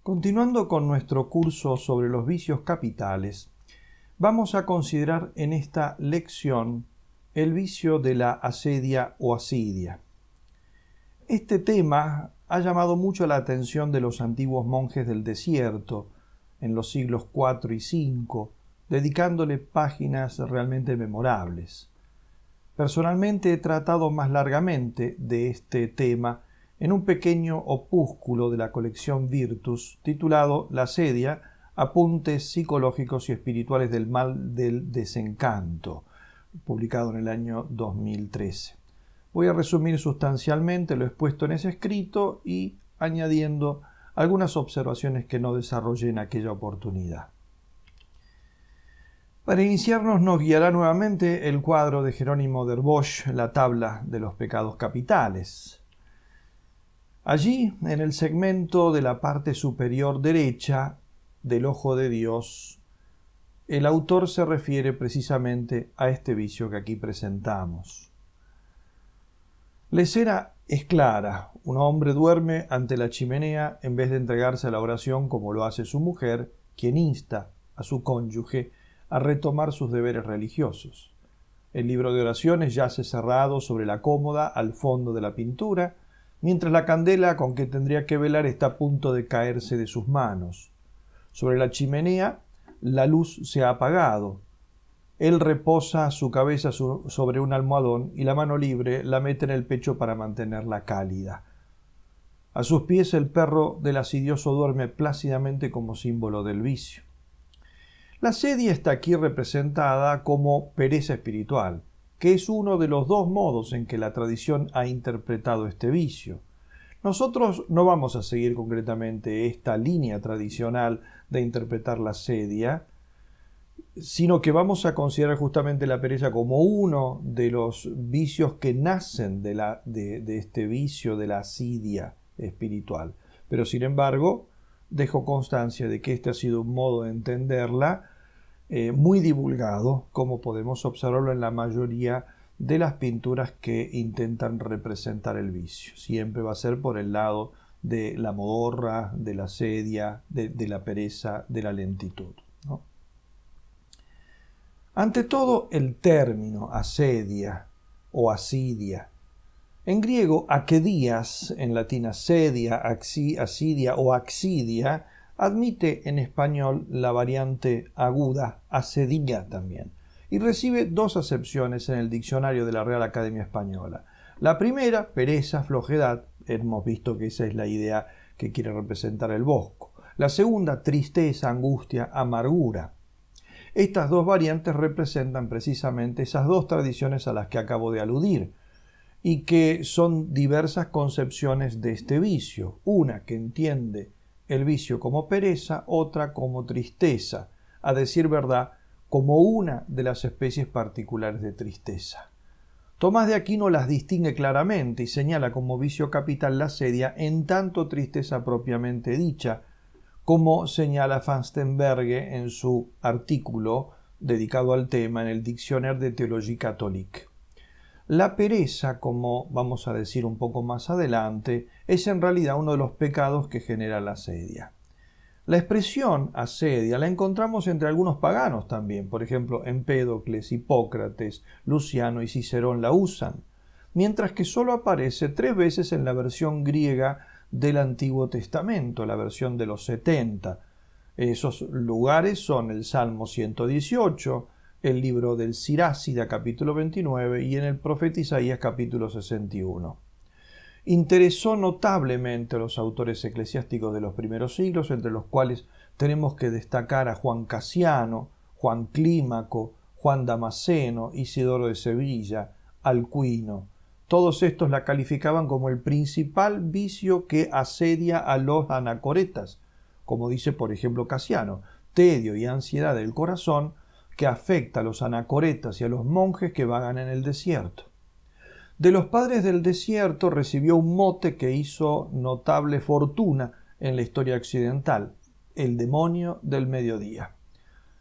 Continuando con nuestro curso sobre los vicios capitales, vamos a considerar en esta lección el vicio de la asedia o asidia. Este tema ha llamado mucho la atención de los antiguos monjes del desierto en los siglos IV y V, dedicándole páginas realmente memorables. Personalmente he tratado más largamente de este tema en un pequeño opúsculo de la colección Virtus titulado La asedia, apuntes psicológicos y espirituales del mal del desencanto, publicado en el año 2013. Voy a resumir sustancialmente lo expuesto en ese escrito y añadiendo algunas observaciones que no desarrollé en aquella oportunidad. Para iniciarnos nos guiará nuevamente el cuadro de Jerónimo de Bosch, la tabla de los pecados capitales. Allí, en el segmento de la parte superior derecha del ojo de Dios, el autor se refiere precisamente a este vicio que aquí presentamos. La escena es clara. Un hombre duerme ante la chimenea en vez de entregarse a la oración como lo hace su mujer, quien insta a su cónyuge a retomar sus deberes religiosos. El libro de oraciones yace cerrado sobre la cómoda al fondo de la pintura, mientras la candela con que tendría que velar está a punto de caerse de sus manos. Sobre la chimenea la luz se ha apagado. Él reposa su cabeza sobre un almohadón y la mano libre la mete en el pecho para mantenerla cálida. A sus pies el perro del asidioso duerme plácidamente como símbolo del vicio. La asedia está aquí representada como pereza espiritual, que es uno de los dos modos en que la tradición ha interpretado este vicio. Nosotros no vamos a seguir concretamente esta línea tradicional de interpretar la asedia, sino que vamos a considerar justamente la pereza como uno de los vicios que nacen de este vicio de la asidia espiritual. Pero sin embargo, dejo constancia de que este ha sido un modo de entenderla muy divulgado, como podemos observarlo en la mayoría de las pinturas que intentan representar el vicio. Siempre va a ser por el lado de la modorra, de la asedia, de la pereza, de la lentitud, ¿no? Ante todo, el término asedia o asidia. En griego, akedías, en latín asedia, asidia o axidia, admite en español la variante aguda asedia también, y recibe dos acepciones en el diccionario de la Real Academia Española. La primera, pereza, flojedad, hemos visto que esa es la idea que quiere representar el Bosco. La segunda, tristeza, angustia, amargura. Estas dos variantes representan precisamente esas dos tradiciones a las que acabo de aludir, y que son diversas concepciones de este vicio, una que entiende el vicio como pereza, otra como tristeza, a decir verdad, como una de las especies particulares de tristeza. Tomás de Aquino las distingue claramente y señala como vicio capital la asedia en tanto tristeza propiamente dicha, como señala Fürstenberg en su artículo dedicado al tema en el Dictionnaire de Théologie Catholique. La pereza, como vamos a decir un poco más adelante, es en realidad uno de los pecados que genera la asedia. La expresión asedia la encontramos entre algunos paganos también, por ejemplo, Empédocles, Hipócrates, Luciano y Cicerón la usan, mientras que solo aparece 3 veces en la versión griega del Antiguo Testamento, la versión de los 70. Esos lugares son el Salmo 118, el libro del Sirácida capítulo 29 y en el profeta Isaías capítulo 61. Interesó notablemente a los autores eclesiásticos de los primeros siglos, entre los cuales tenemos que destacar a Juan Casiano, Juan Clímaco, Juan Damasceno, Isidoro de Sevilla, Alcuino. Todos estos la calificaban como el principal vicio que asedia a los anacoretas, como dice por ejemplo Casiano, tedio y ansiedad del corazón que afecta a los anacoretas y a los monjes que vagan en el desierto. De los padres del desierto recibió un mote que hizo notable fortuna en la historia occidental, el demonio del mediodía.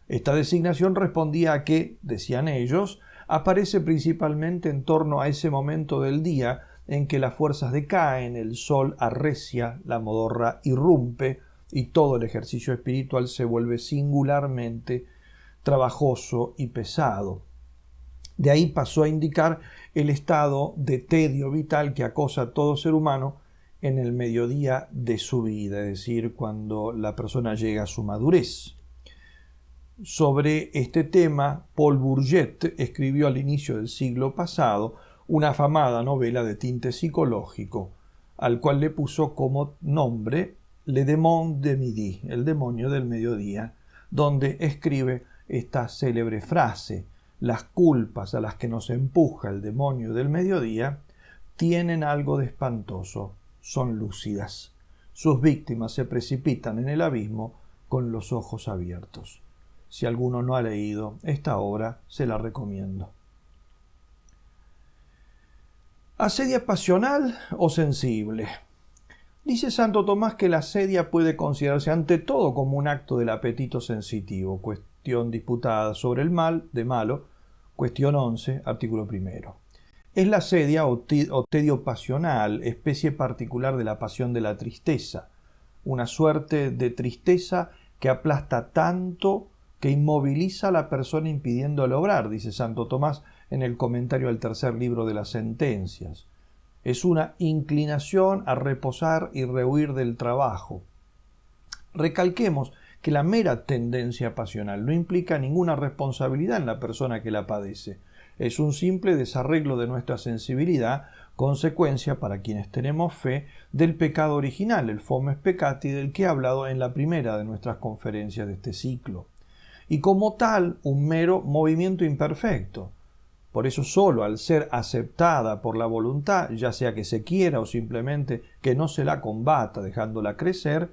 Esta designación respondía a que, decían ellos, aparece principalmente en torno a ese momento del día en que las fuerzas decaen, el sol arrecia, la modorra irrumpe, y todo el ejercicio espiritual se vuelve singularmente trabajoso y pesado. De ahí pasó a indicar el estado de tedio vital que acosa a todo ser humano en el mediodía de su vida, es decir, cuando la persona llega a su madurez. Sobre este tema, Paul Bourget escribió al inicio del siglo pasado una afamada novela de tinte psicológico, al cual le puso como nombre Le Démon de Midi, el demonio del mediodía, donde escribe esta célebre frase: las culpas a las que nos empuja el demonio del mediodía tienen algo de espantoso, son lúcidas. Sus víctimas se precipitan en el abismo con los ojos abiertos. Si alguno no ha leído esta obra, se la recomiendo. ¿Asedia pasional o sensible? Dice Santo Tomás que la asedia puede considerarse ante todo como un acto del apetito sensitivo, cuestión disputada sobre el mal, de malo, cuestión 11, artículo 1. Es la asedia o tedio pasional, especie particular de la pasión de la tristeza, una suerte de tristeza que aplasta tanto que inmoviliza a la persona impidiéndole obrar, dice Santo Tomás en el comentario al tercer libro de las Sentencias. Es una inclinación a reposar y rehuir del trabajo. Recalquemos que la mera tendencia pasional no implica ninguna responsabilidad en la persona que la padece. Es un simple desarreglo de nuestra sensibilidad, consecuencia, para quienes tenemos fe, del pecado original, el fomes peccati, del que he hablado en la primera de nuestras conferencias de este ciclo. Y como tal, un mero movimiento imperfecto. Por eso solo al ser aceptada por la voluntad, ya sea que se quiera o simplemente que no se la combata dejándola crecer,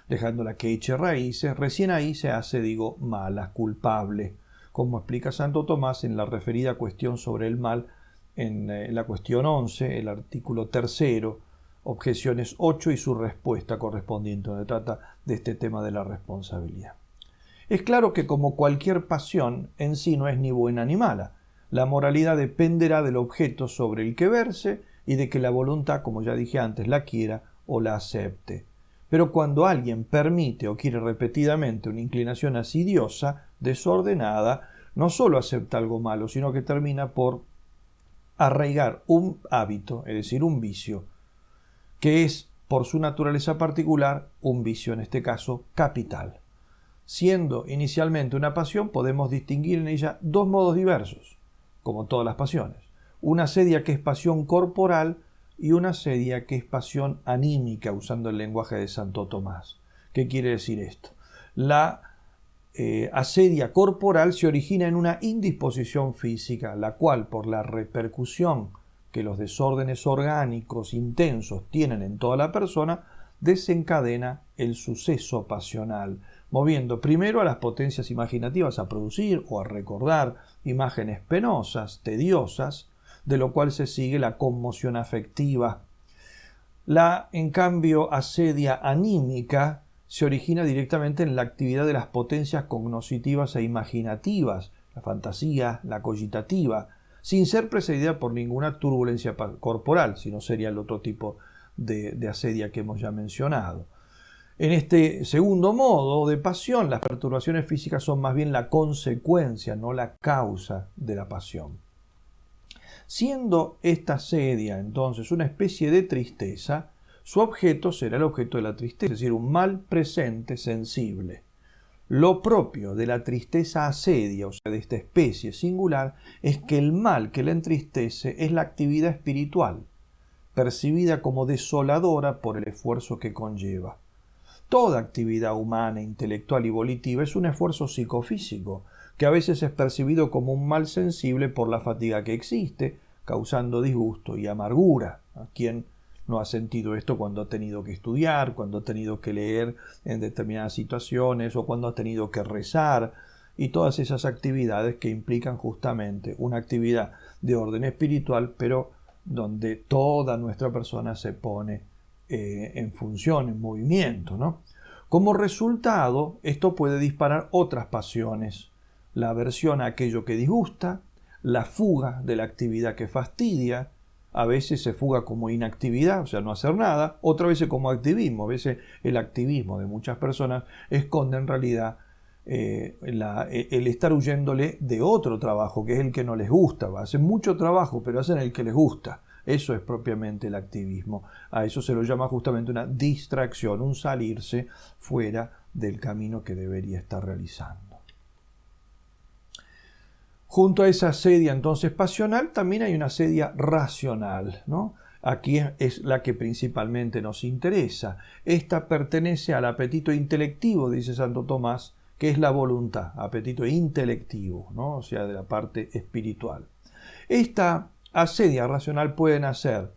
dejándola que eche raíces, recién ahí se hace, mala, culpable, como explica Santo Tomás en la referida cuestión sobre el mal, en la cuestión 11, el artículo 3, objeciones 8 y su respuesta correspondiente, donde trata de este tema de la responsabilidad. Es claro que como cualquier pasión en sí no es ni buena ni mala. La moralidad dependerá del objeto sobre el que verse y de que la voluntad, como ya dije antes, la quiera o la acepte. Pero cuando alguien permite o quiere repetidamente una inclinación asidiosa, desordenada, no solo acepta algo malo, sino que termina por arraigar un hábito, es decir, un vicio, que es, por su naturaleza particular, un vicio, en este caso, capital. Siendo inicialmente una pasión, podemos distinguir en ella dos modos diversos, como todas las pasiones. Una asedia que es pasión corporal y una asedia que es pasión anímica, usando el lenguaje de Santo Tomás. ¿Qué quiere decir esto? La asedia corporal se origina en una indisposición física, la cual, por la repercusión que los desórdenes orgánicos intensos tienen en toda la persona, desencadena el suceso pasional, moviendo primero a las potencias imaginativas a producir o a recordar imágenes penosas, tediosas, de lo cual se sigue la conmoción afectiva. La, en cambio, asedia anímica se origina directamente en la actividad de las potencias cognoscitivas e imaginativas, la fantasía, la cogitativa, sin ser precedida por ninguna turbulencia corporal, sino sería el otro tipo de asedia que hemos ya mencionado. En este segundo modo de pasión, las perturbaciones físicas son más bien la consecuencia, no la causa de la pasión. Siendo esta asedia entonces una especie de tristeza, su objeto será el objeto de la tristeza, es decir, un mal presente sensible. Lo propio de la tristeza asedia, o sea, de esta especie singular, es que el mal que la entristece es la actividad espiritual, percibida como desoladora por el esfuerzo que conlleva. Toda actividad humana, intelectual y volitiva es un esfuerzo psicofísico, que a veces es percibido como un mal sensible por la fatiga que existe, causando disgusto y amargura. ¿A quién no ha sentido esto cuando ha tenido que estudiar, cuando ha tenido que leer en determinadas situaciones o cuando ha tenido que rezar? Y todas esas actividades que implican justamente una actividad de orden espiritual, pero donde toda nuestra persona se pone en función, en movimiento, ¿no? Como resultado, esto puede disparar otras pasiones: la aversión a aquello que disgusta, la fuga de la actividad que fastidia, a veces se fuga como inactividad, o sea, no hacer nada, otras veces como activismo. A veces el activismo de muchas personas esconde en realidad el estar huyéndole de otro trabajo, que es el que no les gusta. Hacen mucho trabajo, pero hacen el que les gusta. Eso es propiamente el activismo. A eso se lo llama justamente una distracción, un salirse fuera del camino que debería estar realizando. Junto a esa asedia entonces pasional también hay una asedia racional, ¿no? Aquí es la que principalmente nos interesa. Esta pertenece al apetito intelectivo, dice Santo Tomás, que es la voluntad, apetito intelectivo, ¿no? O sea, de la parte espiritual. Esta asedia racional puede nacer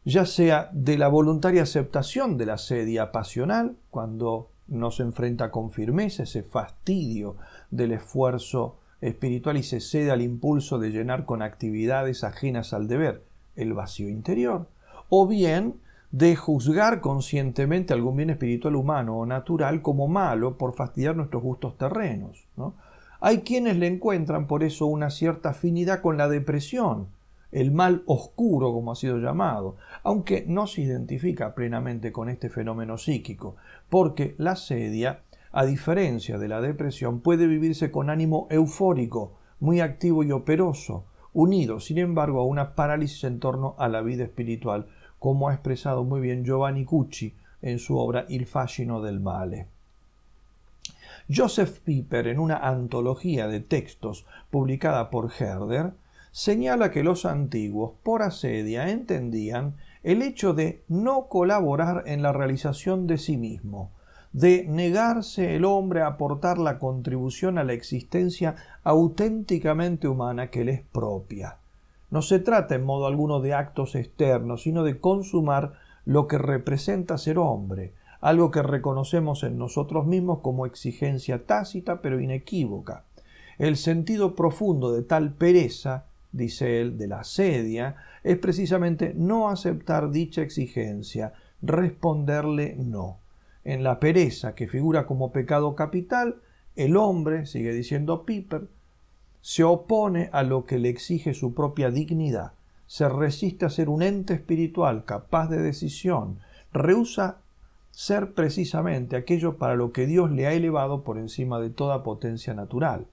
ya sea de la voluntaria aceptación de la asedia pasional, cuando no se enfrenta con firmeza ese fastidio del esfuerzo espiritual y se cede al impulso de llenar con actividades ajenas al deber el vacío interior, o bien de juzgar conscientemente algún bien espiritual humano o natural como malo por fastidiar nuestros gustos terrenos, ¿no? Hay quienes le encuentran por eso una cierta afinidad con la depresión, el mal oscuro como ha sido llamado, aunque no se identifica plenamente con este fenómeno psíquico, porque la asedia, a diferencia de la depresión, puede vivirse con ánimo eufórico, muy activo y operoso, unido, sin embargo, a una parálisis en torno a la vida espiritual, como ha expresado muy bien Giovanni Cucci en su obra Il fascino del male. Joseph Pieper, en una antología de textos publicada por Herder, señala que los antiguos, por asedia, entendían el hecho de no colaborar en la realización de sí mismo, de negarse el hombre a aportar la contribución a la existencia auténticamente humana que le es propia. No se trata en modo alguno de actos externos, sino de consumar lo que representa ser hombre, algo que reconocemos en nosotros mismos como exigencia tácita pero inequívoca. El sentido profundo de tal pereza, dice él, de la asedia, es precisamente no aceptar dicha exigencia, responderle no. En la pereza, que figura como pecado capital, el hombre, sigue diciendo Pieper, se opone a lo que le exige su propia dignidad, se resiste a ser un ente espiritual capaz de decisión, rehúsa ser precisamente aquello para lo que Dios le ha elevado por encima de toda potencia natural.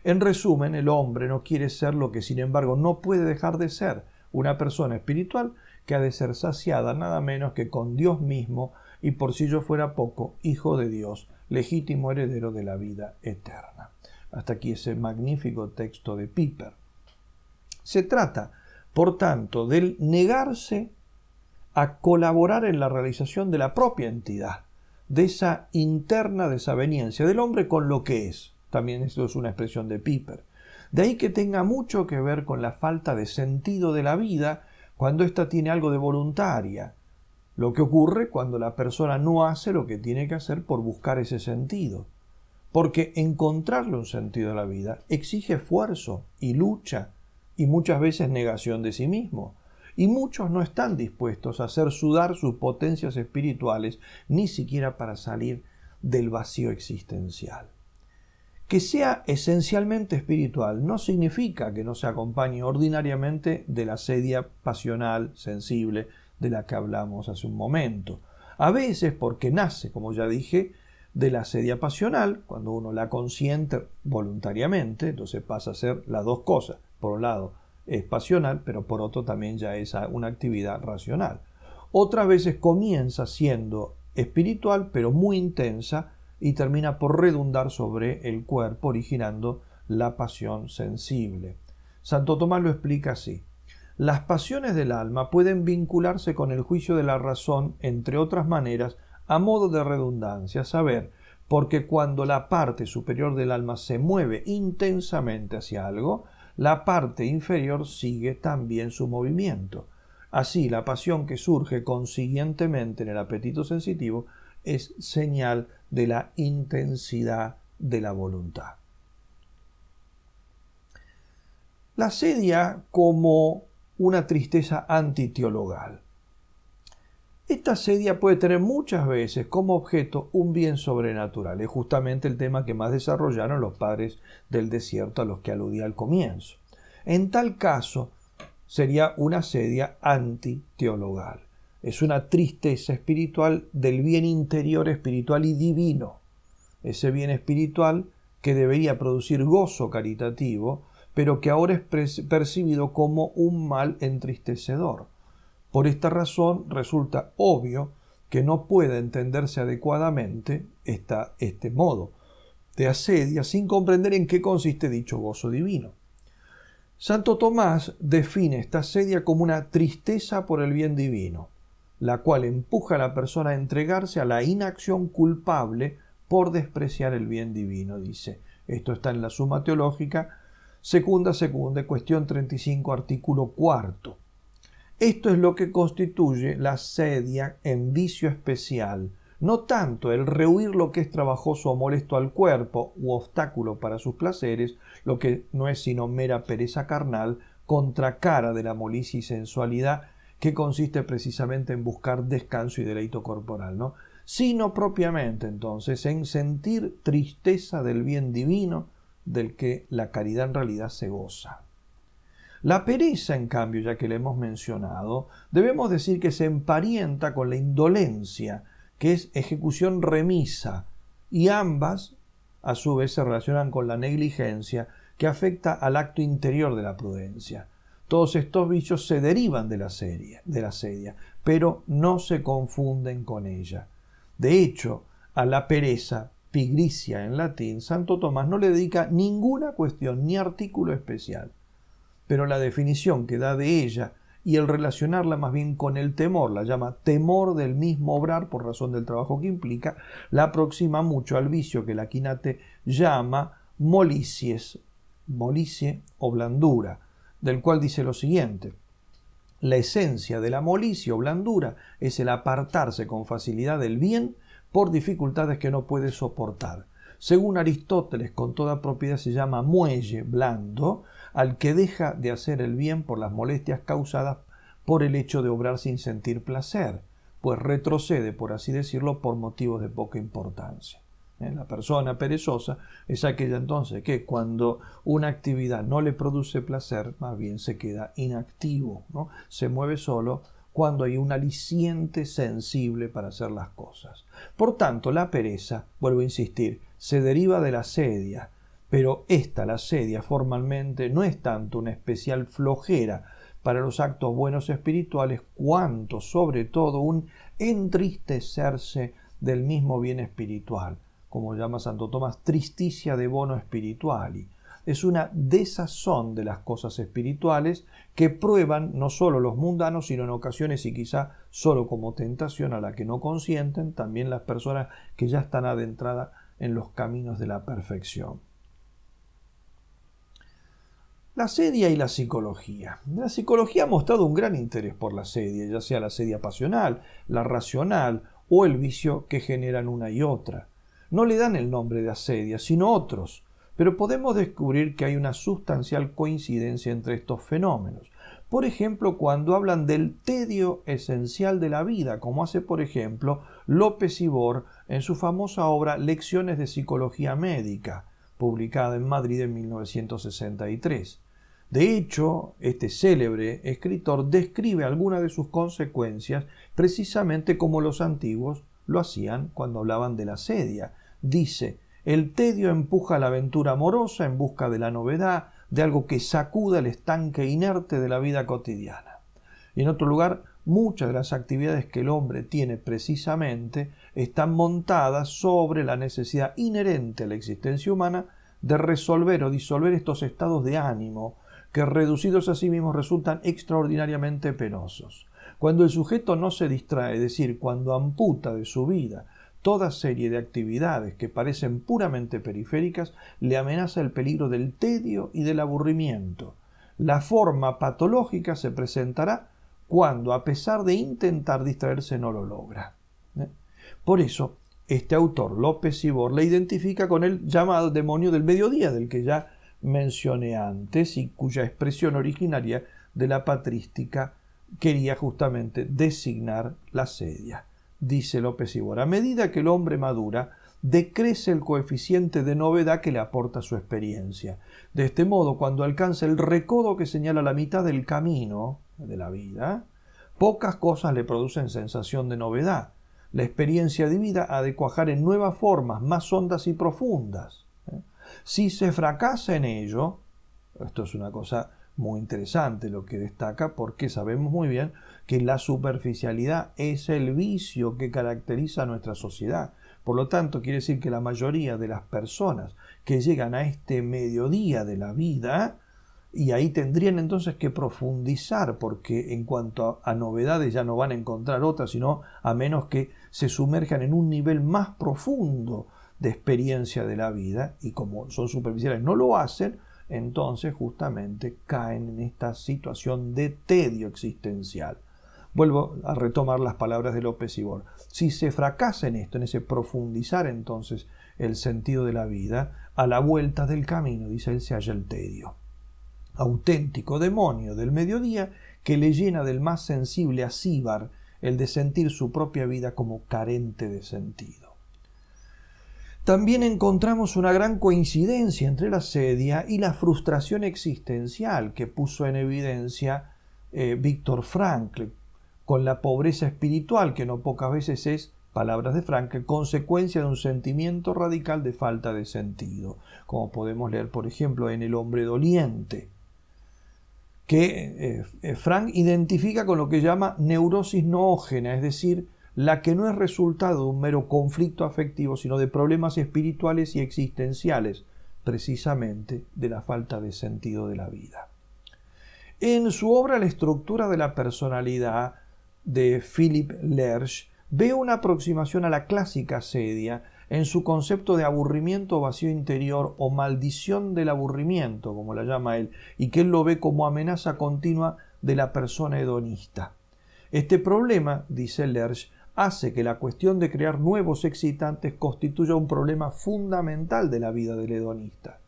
En resumen, el hombre no quiere ser lo que sin embargo no puede dejar de ser, una persona espiritual que ha de ser saciada nada menos que con Dios mismo y por si ello fuera poco, hijo de Dios, legítimo heredero de la vida eterna. Hasta aquí ese magnífico texto de Pieper. Se trata, por tanto, del negarse a colaborar en la realización de la propia entidad, de esa interna desaveniencia del hombre con lo que es. También esto es una expresión de Pieper. De ahí que tenga mucho que ver con la falta de sentido de la vida cuando ésta tiene algo de voluntaria. Lo que ocurre cuando la persona no hace lo que tiene que hacer por buscar ese sentido. Porque encontrarle un sentido a la vida exige esfuerzo y lucha y muchas veces negación de sí mismo. Y muchos no están dispuestos a hacer sudar sus potencias espirituales ni siquiera para salir del vacío existencial. Que sea esencialmente espiritual no significa que no se acompañe ordinariamente de la asedia pasional, sensible, de la que hablamos hace un momento. A veces porque nace, como ya dije, de la asedia pasional, cuando uno la consiente voluntariamente, entonces pasa a ser las dos cosas. Por un lado es pasional, pero por otro también ya es una actividad racional. Otras veces comienza siendo espiritual, pero muy intensa, y termina por redundar sobre el cuerpo, originando la pasión sensible. Santo Tomás lo explica así. Las pasiones del alma pueden vincularse con el juicio de la razón, entre otras maneras, a modo de redundancia, a saber, porque cuando la parte superior del alma se mueve intensamente hacia algo, la parte inferior sigue también su movimiento. Así, la pasión que surge consiguientemente en el apetito sensitivo es señal de la intensidad de la voluntad. La asedia como una tristeza antiteologal. Esta asedia puede tener muchas veces como objeto un bien sobrenatural. Es justamente el tema que más desarrollaron los padres del desierto a los que aludía al comienzo. En tal caso, sería una asedia antiteologal. Es una tristeza espiritual del bien interior espiritual y divino. Ese bien espiritual que debería producir gozo caritativo, pero que ahora es percibido como un mal entristecedor. Por esta razón resulta obvio que no puede entenderse adecuadamente este modo de asedia sin comprender en qué consiste dicho gozo divino. Santo Tomás define esta asedia como una tristeza por el bien divino, la cual empuja a la persona a entregarse a la inacción culpable por despreciar el bien divino, dice. Esto está en la Suma Teológica, segunda, cuestión 35, artículo 4. Esto es lo que constituye la asedia en vicio especial, no tanto el rehuir lo que es trabajoso o molesto al cuerpo u obstáculo para sus placeres, lo que no es sino mera pereza carnal, contracara de la molicie y sensualidad, que consiste precisamente en buscar descanso y deleito corporal, ¿no? Sino propiamente entonces en sentir tristeza del bien divino del que la caridad en realidad se goza. La pereza, en cambio, ya que la hemos mencionado, debemos decir que se emparenta con la indolencia, que es ejecución remisa, y ambas, a su vez, se relacionan con la negligencia, que afecta al acto interior de la prudencia. Todos estos vicios se derivan de la asedia, pero no se confunden con ella. De hecho, a la pereza, pigricia en latín, Santo Tomás no le dedica ninguna cuestión ni artículo especial, pero la definición que da de ella y el relacionarla más bien con el temor, la llama temor del mismo obrar por razón del trabajo que implica, la aproxima mucho al vicio que la Quinate llama molicie o blandura, del cual dice lo siguiente: la esencia de la molicie o blandura es el apartarse con facilidad del bien por dificultades que no puede soportar. Según Aristóteles, con toda propiedad se llama muelle blando al que deja de hacer el bien por las molestias causadas por el hecho de obrar sin sentir placer, pues retrocede, por así decirlo, por motivos de poca importancia. La persona perezosa es aquella entonces que cuando una actividad no le produce placer, más bien se queda inactivo, ¿no? Se mueve solo cuando hay un aliciente sensible para hacer las cosas. Por tanto, la pereza, vuelvo a insistir, se deriva de la asedia, pero la asedia formalmente no es tanto una especial flojera para los actos buenos espirituales, cuanto sobre todo un entristecerse del mismo bien espiritual, como llama Santo Tomás, tristicia de bono spirituali. Es una desazón de las cosas espirituales que prueban no solo los mundanos, sino en ocasiones y quizá solo como tentación a la que no consienten, también las personas que ya están adentradas en los caminos de la perfección. La asedia y la psicología. La psicología ha mostrado un gran interés por la asedia, ya sea la asedia pasional, la racional o el vicio que generan una y otra. No le dan el nombre de asedia, sino otros, pero podemos descubrir que hay una sustancial coincidencia entre estos fenómenos. Por ejemplo, cuando hablan del tedio esencial de la vida, como hace, por ejemplo, López Ibor en su famosa obra Lecciones de Psicología Médica, publicada en Madrid en 1963. De hecho, este célebre escritor describe algunas de sus consecuencias precisamente como los antiguos lo hacían cuando hablaban de la asedia. Dice: el tedio empuja a la aventura amorosa en busca de la novedad, de algo que sacuda el estanque inerte de la vida cotidiana. Y en otro lugar, muchas de las actividades que el hombre tiene precisamente están montadas sobre la necesidad inherente a la existencia humana de resolver o disolver estos estados de ánimo que, reducidos a sí mismos, resultan extraordinariamente penosos. Cuando el sujeto no se distrae, es decir, cuando amputa de su vida toda serie de actividades que parecen puramente periféricas, le amenaza el peligro del tedio y del aburrimiento. La forma patológica se presentará cuando, a pesar de intentar distraerse, no lo logra. Por eso, este autor, López Ibor, la identifica con el llamado demonio del mediodía, del que ya mencioné antes y cuya expresión originaria de la patrística quería justamente designar la asedia. Dice López Ibor: a medida que el hombre madura, decrece el coeficiente de novedad que le aporta su experiencia. De este modo, cuando alcanza el recodo que señala la mitad del camino de la vida, pocas cosas le producen sensación de novedad. La experiencia de vida ha de cuajar en nuevas formas, más hondas y profundas. Si se fracasa en ello, esto es una cosa muy interesante lo que destaca, porque sabemos muy bien que la superficialidad es el vicio que caracteriza a nuestra sociedad. Por lo tanto, quiere decir que la mayoría de las personas que llegan a este mediodía de la vida, y ahí tendrían entonces que profundizar, porque en cuanto a novedades ya no van a encontrar otras, sino a menos que se sumerjan en un nivel más profundo de experiencia de la vida, y como son superficiales no lo hacen, entonces justamente caen en esta situación de tedio existencial. Vuelvo a retomar las palabras de López Ibor. Si se fracasa en esto, en ese profundizar entonces el sentido de la vida, a la vuelta del camino, dice él, se halla el tedio. Auténtico demonio del mediodía que le llena del más sensible acíbar el de sentir su propia vida como carente de sentido. También encontramos una gran coincidencia entre la asedia y la frustración existencial que puso en evidencia Viktor Frankl, con la pobreza espiritual que no pocas veces es, palabras de Frankl, consecuencia de un sentimiento radical de falta de sentido, como podemos leer por ejemplo en El hombre doliente, que Frank identifica con lo que llama neurosis noógena, es decir, la que no es resultado de un mero conflicto afectivo, sino de problemas espirituales y existenciales, precisamente de la falta de sentido de la vida. En su obra La estructura de la personalidad, de Philip Lerch, ve una aproximación a la clásica asedia en su concepto de aburrimiento, vacío interior o maldición del aburrimiento, como la llama él, y que él lo ve como amenaza continua de la persona hedonista. Este problema, dice Lerch, hace que la cuestión de crear nuevos excitantes constituya un problema fundamental de la vida del hedonista,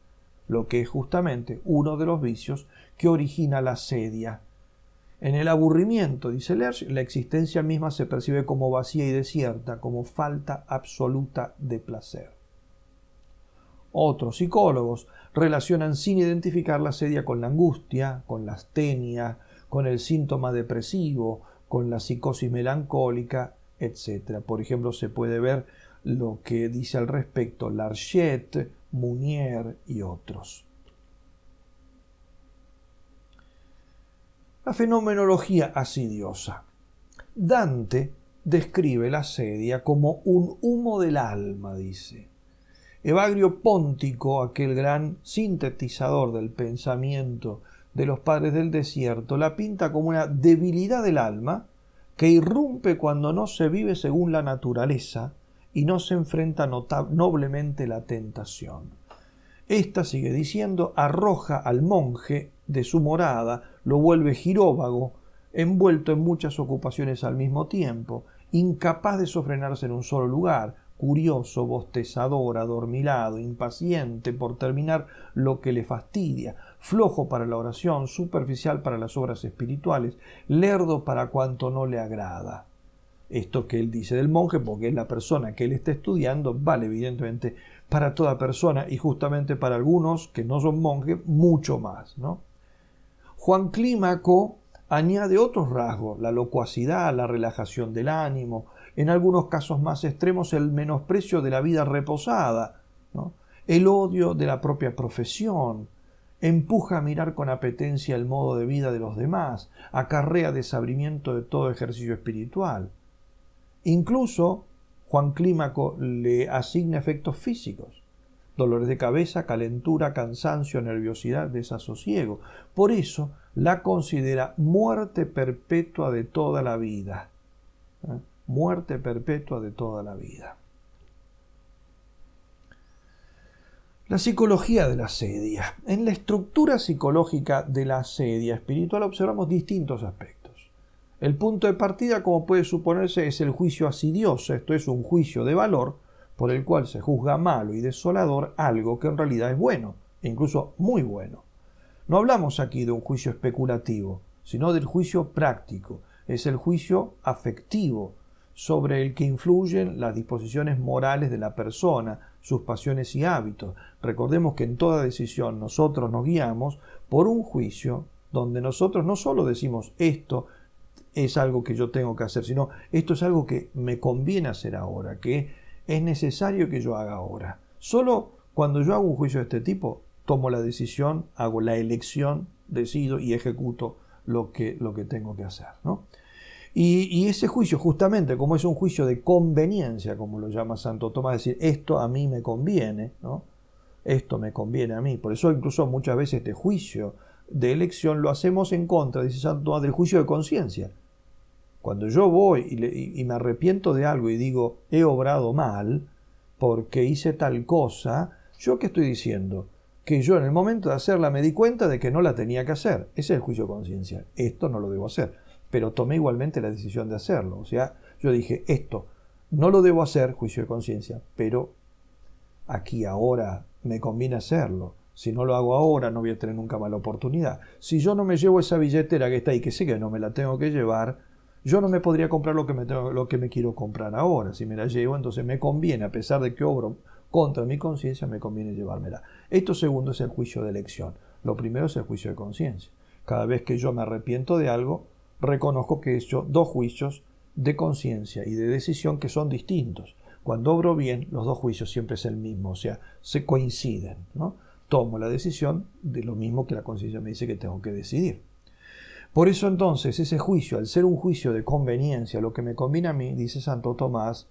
lo que es justamente uno de los vicios que origina la asedia. En el aburrimiento, dice Lerch, la existencia misma se percibe como vacía y desierta, como falta absoluta de placer. Otros psicólogos relacionan sin identificar la asedia con la angustia, con la astenia, con el síntoma depresivo, con la psicosis melancólica, etc. Por ejemplo, se puede ver lo que dice al respecto Larchet, Mounier y otros. La fenomenología asidiosa. Dante describe la asedia como un humo del alma, dice. Evagrio Póntico, aquel gran sintetizador del pensamiento de los padres del desierto, la pinta como una debilidad del alma que irrumpe cuando no se vive según la naturaleza y no se enfrenta noblemente la tentación. Esta, sigue diciendo, arroja al monje de su morada, lo vuelve giróvago, envuelto en muchas ocupaciones al mismo tiempo, incapaz de sofrenarse en un solo lugar, curioso, bostezador, adormilado, impaciente por terminar lo que le fastidia, flojo para la oración, superficial para las obras espirituales, lerdo para cuanto no le agrada. Esto que él dice del monje, porque es la persona que él está estudiando, vale evidentemente para toda persona y justamente para algunos que no son monjes, mucho más, ¿no? Juan Clímaco añade otros rasgos, la locuacidad, la relajación del ánimo, en algunos casos más extremos el menosprecio de la vida reposada, ¿no? El odio de la propia profesión, empuja a mirar con apetencia el modo de vida de los demás, acarrea desabrimiento de todo ejercicio espiritual. Incluso Juan Clímaco le asigna efectos físicos, dolores de cabeza, calentura, cansancio, nerviosidad, desasosiego. Por eso la considera muerte perpetua de toda la vida. Muerte perpetua de toda la vida. La psicología de la asedia. En la estructura psicológica de la asedia espiritual observamos distintos aspectos. El punto de partida, como puede suponerse, es el juicio asidioso, esto es un juicio de valor por el cual se juzga malo y desolador algo que en realidad es bueno, e incluso muy bueno. No hablamos aquí de un juicio especulativo, sino del juicio práctico, es el juicio afectivo, sobre el que influyen las disposiciones morales de la persona, sus pasiones y hábitos. Recordemos que en toda decisión nosotros nos guiamos por un juicio donde nosotros no solo decimos esto es algo que yo tengo que hacer, sino esto es algo que me conviene hacer ahora, que es necesario que yo haga ahora. Solo cuando yo hago un juicio de este tipo, tomo la decisión, hago la elección, decido y ejecuto lo que tengo que hacer, ¿no? Y ese juicio, justamente, como es un juicio de conveniencia, como lo llama Santo Tomás, es decir, esto a mí me conviene, ¿no? Esto me conviene a mí. Por eso incluso muchas veces este juicio de elección lo hacemos en contra, dice Santo Tomás, del juicio de conciencia. Cuando yo voy y me arrepiento de algo y digo, he obrado mal porque hice tal cosa, ¿yo qué estoy diciendo? Que yo en el momento de hacerla me di cuenta de que no la tenía que hacer. Ese es el juicio de conciencia. Esto no lo debo hacer. Pero tomé igualmente la decisión de hacerlo. O sea, yo dije, esto no lo debo hacer, juicio de conciencia, pero aquí ahora me conviene hacerlo. Si no lo hago ahora, no voy a tener nunca mala oportunidad. Si yo no me llevo esa billetera que está ahí, que sé que no me la tengo que llevar, yo no me podría comprar lo que me quiero comprar ahora. Si me la llevo, entonces me conviene, a pesar de que obro contra mi conciencia, me conviene llevármela. Esto segundo es el juicio de elección. Lo primero es el juicio de conciencia. Cada vez que yo me arrepiento de algo, reconozco que he hecho dos juicios de conciencia y de decisión que son distintos. Cuando obro bien, los dos juicios siempre es el mismo, o sea, se coinciden, ¿no? Tomo la decisión de lo mismo que la conciencia me dice que tengo que decidir. Por eso entonces ese juicio, al ser un juicio de conveniencia, lo que me conviene a mí, dice Santo Tomás,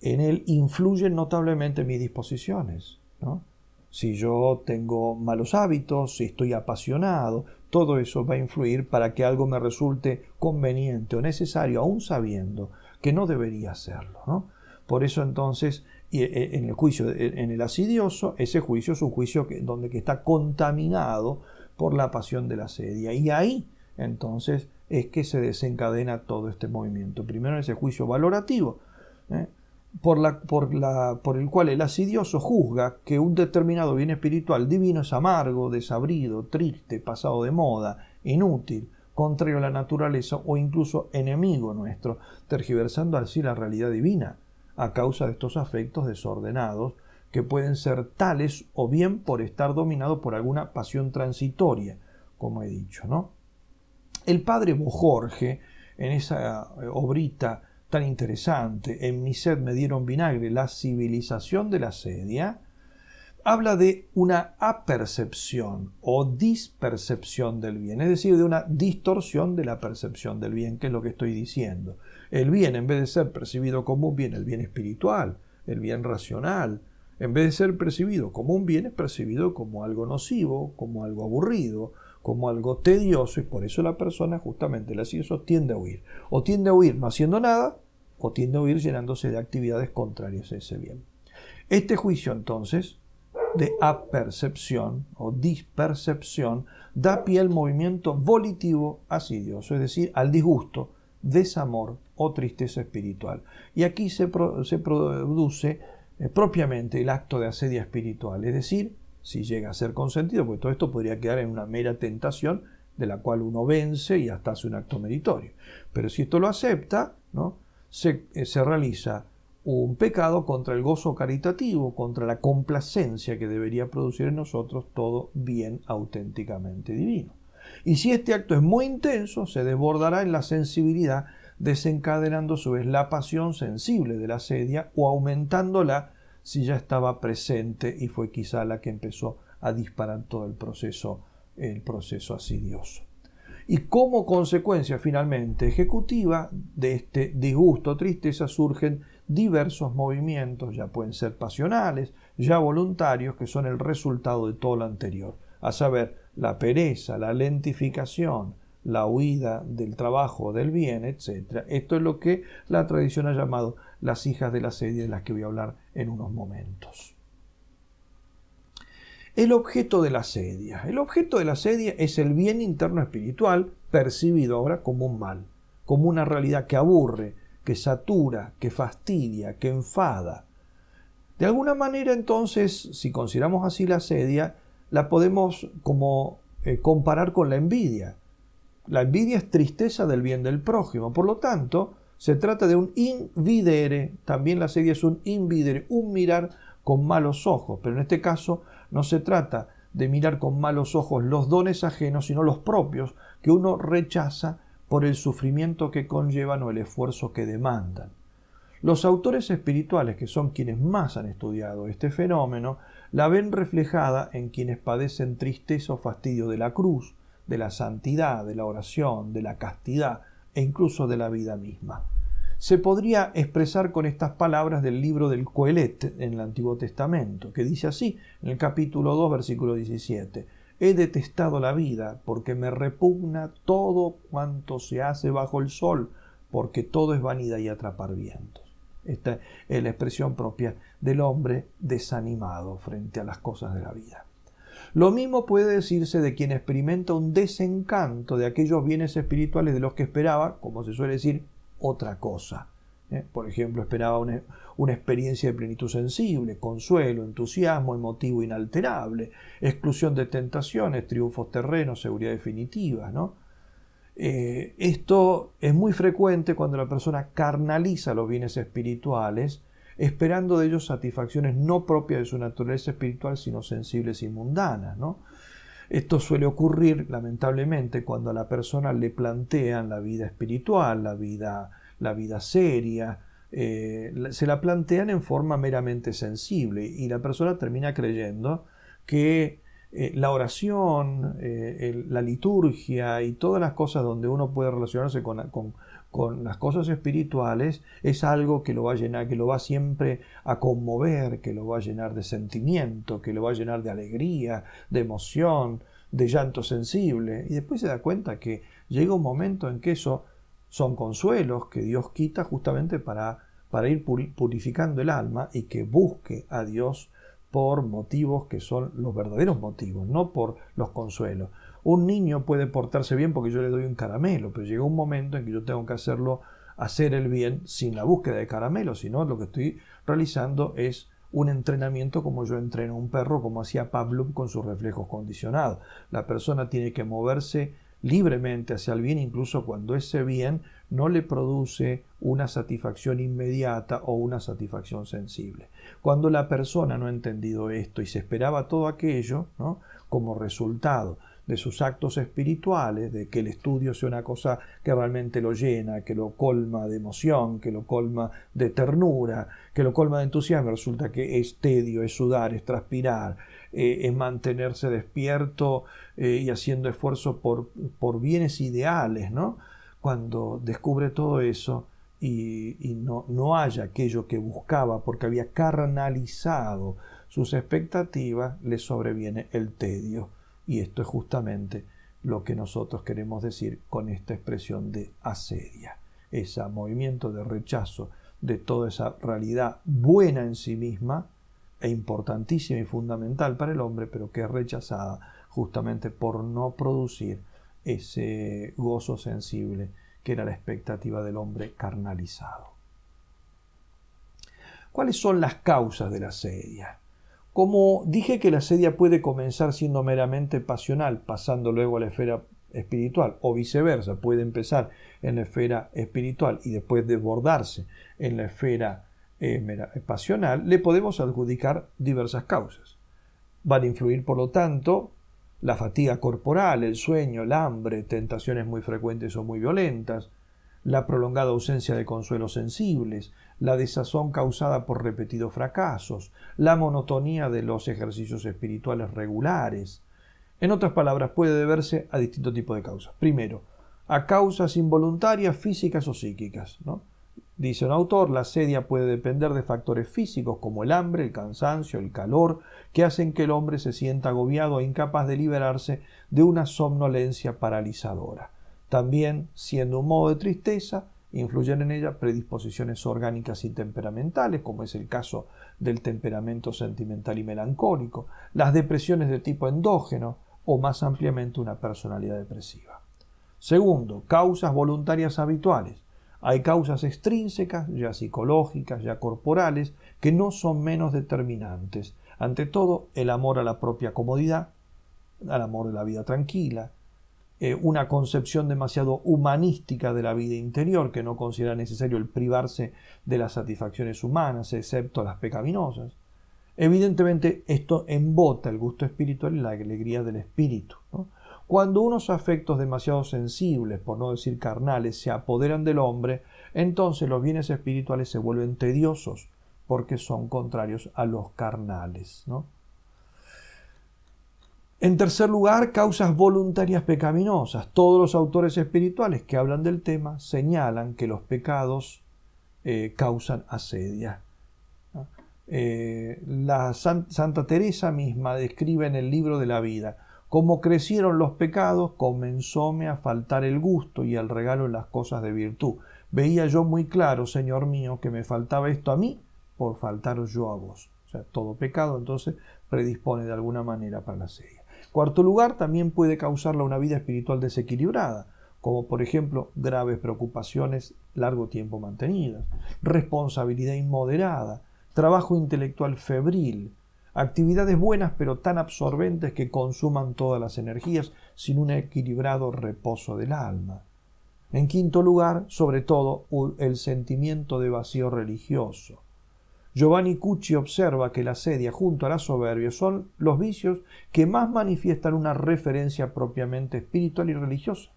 en él influyen notablemente mis disposiciones, ¿no? Si yo tengo malos hábitos, si estoy apasionado, todo eso va a influir para que algo me resulte conveniente o necesario, aún sabiendo que no debería hacerlo, ¿no? Por eso entonces, en el juicio, en el asidioso, ese juicio es un juicio que está contaminado por la pasión de la asedia. Y ahí, entonces, es que se desencadena todo este movimiento. Primero ese juicio valorativo, por el cual el asidioso juzga que un determinado bien espiritual divino es amargo, desabrido, triste, pasado de moda, inútil, contrario a la naturaleza o incluso enemigo nuestro, tergiversando así la realidad divina a causa de estos afectos desordenados que pueden ser tales o bien por estar dominados por alguna pasión transitoria, como he dicho, ¿no? El padre Bojorge, en esa obrita tan interesante, en mi sed me dieron vinagre, la civilización de la asedia, habla de una apercepción o dispercepción del bien, es decir, de una distorsión de la percepción del bien, que es lo que estoy diciendo. El bien, en vez de ser percibido como un bien, el bien espiritual, el bien racional, en vez de ser percibido como un bien, es percibido como algo nocivo, como algo aburrido, como algo tedioso, y por eso la persona, justamente el asidioso, tiende a huir. O tiende a huir no haciendo nada, o tiende a huir llenándose de actividades contrarias a ese bien. Este juicio, entonces, de apercepción o dispercepción, da pie al movimiento volitivo asidioso, es decir, al disgusto, desamor o tristeza espiritual. Y aquí se produce propiamente el acto de asedia espiritual, es decir, si llega a ser consentido, porque todo esto podría quedar en una mera tentación de la cual uno vence y hasta hace un acto meritorio. Pero si esto lo acepta, ¿no? se realiza un pecado contra el gozo caritativo, contra la complacencia que debería producir en nosotros todo bien auténticamente divino. Y si este acto es muy intenso, se desbordará en la sensibilidad, desencadenando a su vez la pasión sensible de la asedia o aumentándola si ya estaba presente y fue quizá la que empezó a disparar todo el proceso asidioso. Y como consecuencia finalmente ejecutiva de este disgusto o tristeza surgen diversos movimientos, ya pueden ser pasionales, ya voluntarios, que son el resultado de todo lo anterior, a saber, la pereza, la lentificación, la huida del trabajo, del bien, etc. Esto es lo que la tradición ha llamado las hijas de la asedia, de las que voy a hablar en unos momentos. El objeto de la asedia. El objeto de la asedia es el bien interno espiritual, percibido ahora como un mal, como una realidad que aburre, que satura, que fastidia, que enfada. De alguna manera, entonces, si consideramos así la asedia, la podemos comparar con la envidia. La envidia es tristeza del bien del prójimo. Por lo tanto, Se trata de un invidere, también la asedia es un invidere, un mirar con malos ojos, pero en este caso no se trata de mirar con malos ojos los dones ajenos, sino los propios, que uno rechaza por el sufrimiento que conllevan o el esfuerzo que demandan. Los autores espirituales, que son quienes más han estudiado este fenómeno, la ven reflejada en quienes padecen tristeza o fastidio de la cruz, de la santidad, de la oración, de la castidad e incluso de la vida misma. Se podría expresar con estas palabras del libro del Coelet en el Antiguo Testamento, que dice así, en el capítulo 2, versículo 17: «He detestado la vida, porque me repugna todo cuanto se hace bajo el sol, porque todo es vanidad y atrapar vientos». Esta es la expresión propia del hombre desanimado frente a las cosas de la vida. Lo mismo puede decirse de quien experimenta un desencanto de aquellos bienes espirituales de los que esperaba, como se suele decir, otra cosa. Por ejemplo, esperaba una experiencia de plenitud sensible, consuelo, entusiasmo, emotivo inalterable, exclusión de tentaciones, triunfos terrenos, seguridad definitiva, ¿no? Esto es muy frecuente cuando la persona carnaliza los bienes espirituales, esperando de ellos satisfacciones no propias de su naturaleza espiritual, sino sensibles y mundanas, ¿no? Esto suele ocurrir, lamentablemente, cuando a la persona le plantean la vida espiritual, la vida seria, se la plantean en forma meramente sensible y la persona termina creyendo que la oración, la liturgia y todas las cosas donde uno puede relacionarse con las cosas espirituales es algo que lo va a llenar, que lo va siempre a conmover, que lo va a llenar de sentimiento, que lo va a llenar de alegría, de emoción, de llanto sensible. Y después se da cuenta que llega un momento en que eso son consuelos que Dios quita justamente para ir purificando el alma y que busque a Dios por motivos que son los verdaderos motivos, no por los consuelos. Un niño puede portarse bien porque yo le doy un caramelo, pero llega un momento en que yo tengo que hacer el bien sin la búsqueda de caramelo, sino lo que estoy realizando es un entrenamiento como yo entreno a un perro, como hacía Pavlov con sus reflejos condicionados. La persona tiene que moverse libremente hacia el bien, incluso cuando ese bien no le produce una satisfacción inmediata o una satisfacción sensible. Cuando la persona no ha entendido esto y se esperaba todo aquello, ¿no?, como resultado de sus actos espirituales, de que el estudio sea una cosa que realmente lo llena, que lo colma de emoción, que lo colma de ternura, que lo colma de entusiasmo, resulta que es tedio, es sudar, es transpirar, es mantenerse despierto y haciendo esfuerzo por bienes ideales, ¿no? Cuando descubre todo eso y no haya aquello que buscaba porque había carnalizado sus expectativas, le sobreviene el tedio. Y esto es justamente lo que nosotros queremos decir con esta expresión de asedia. Ese movimiento de rechazo de toda esa realidad buena en sí misma e importantísima y fundamental para el hombre, pero que es rechazada justamente por no producir ese gozo sensible que era la expectativa del hombre carnalizado. ¿Cuáles son las causas de la asedia? Como dije que la asedia puede comenzar siendo meramente pasional, pasando luego a la esfera espiritual, o viceversa, puede empezar en la esfera espiritual y después desbordarse en la esfera pasional, le podemos adjudicar diversas causas. Van a influir, por lo tanto, la fatiga corporal, el sueño, el hambre, tentaciones muy frecuentes o muy violentas, la prolongada ausencia de consuelos sensibles, la desazón causada por repetidos fracasos, la monotonía de los ejercicios espirituales regulares. En otras palabras, puede deberse a distintos tipos de causas. Primero, a causas involuntarias, físicas o psíquicas, ¿no? Dice un autor, la asedia puede depender de factores físicos como el hambre, el cansancio, el calor, que hacen que el hombre se sienta agobiado e incapaz de liberarse de una somnolencia paralizadora. También, siendo un modo de tristeza, influyen en ella predisposiciones orgánicas y temperamentales, como es el caso del temperamento sentimental y melancólico, las depresiones de tipo endógeno o más ampliamente una personalidad depresiva. Segundo, causas voluntarias habituales. Hay causas extrínsecas, ya psicológicas, ya corporales, que no son menos determinantes. Ante todo, el amor a la propia comodidad, al amor de la vida tranquila, una concepción demasiado humanística de la vida interior, que no considera necesario el privarse de las satisfacciones humanas, excepto las pecaminosas. Evidentemente esto embota el gusto espiritual y la alegría del espíritu, ¿no? Cuando unos afectos demasiado sensibles, por no decir carnales, se apoderan del hombre, entonces los bienes espirituales se vuelven tediosos, porque son contrarios a los carnales, ¿no? En tercer lugar, causas voluntarias pecaminosas. Todos los autores espirituales que hablan del tema señalan que los pecados causan asedia. La Santa Teresa misma describe en el libro de la vida: como crecieron los pecados, comenzóme a faltar el gusto y el regalo en las cosas de virtud. Veía yo muy claro, Señor mío, que me faltaba esto a mí por faltaros yo a vos. O sea, todo pecado entonces predispone de alguna manera para la asedia. Cuarto lugar, también puede causarla una vida espiritual desequilibrada, como por ejemplo graves preocupaciones largo tiempo mantenidas, responsabilidad inmoderada, trabajo intelectual febril, actividades buenas pero tan absorbentes que consuman todas las energías sin un equilibrado reposo del alma. En quinto lugar, sobre todo, el sentimiento de vacío religioso. Giovanni Cucci observa que la asedia junto a la soberbia son los vicios que más manifiestan una referencia propiamente espiritual y religiosa,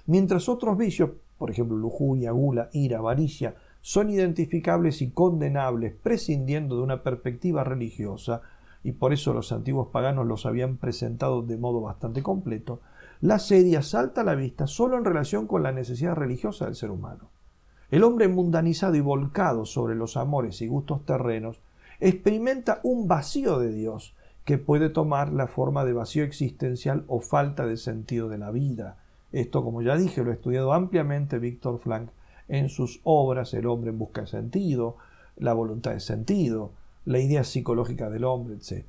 mientras otros vicios, por ejemplo lujuria, gula, ira, avaricia, son identificables y condenables prescindiendo de una perspectiva religiosa, y por eso los antiguos paganos los habían presentado de modo bastante completo. La asedia salta a la vista solo en relación con la necesidad religiosa del ser humano. El hombre mundanizado y volcado sobre los amores y gustos terrenos experimenta un vacío de Dios que puede tomar la forma de vacío existencial o falta de sentido de la vida. Esto, como ya dije, lo ha estudiado ampliamente Viktor Frankl en sus obras El hombre en busca de sentido, La voluntad de sentido, La idea psicológica del hombre, etc.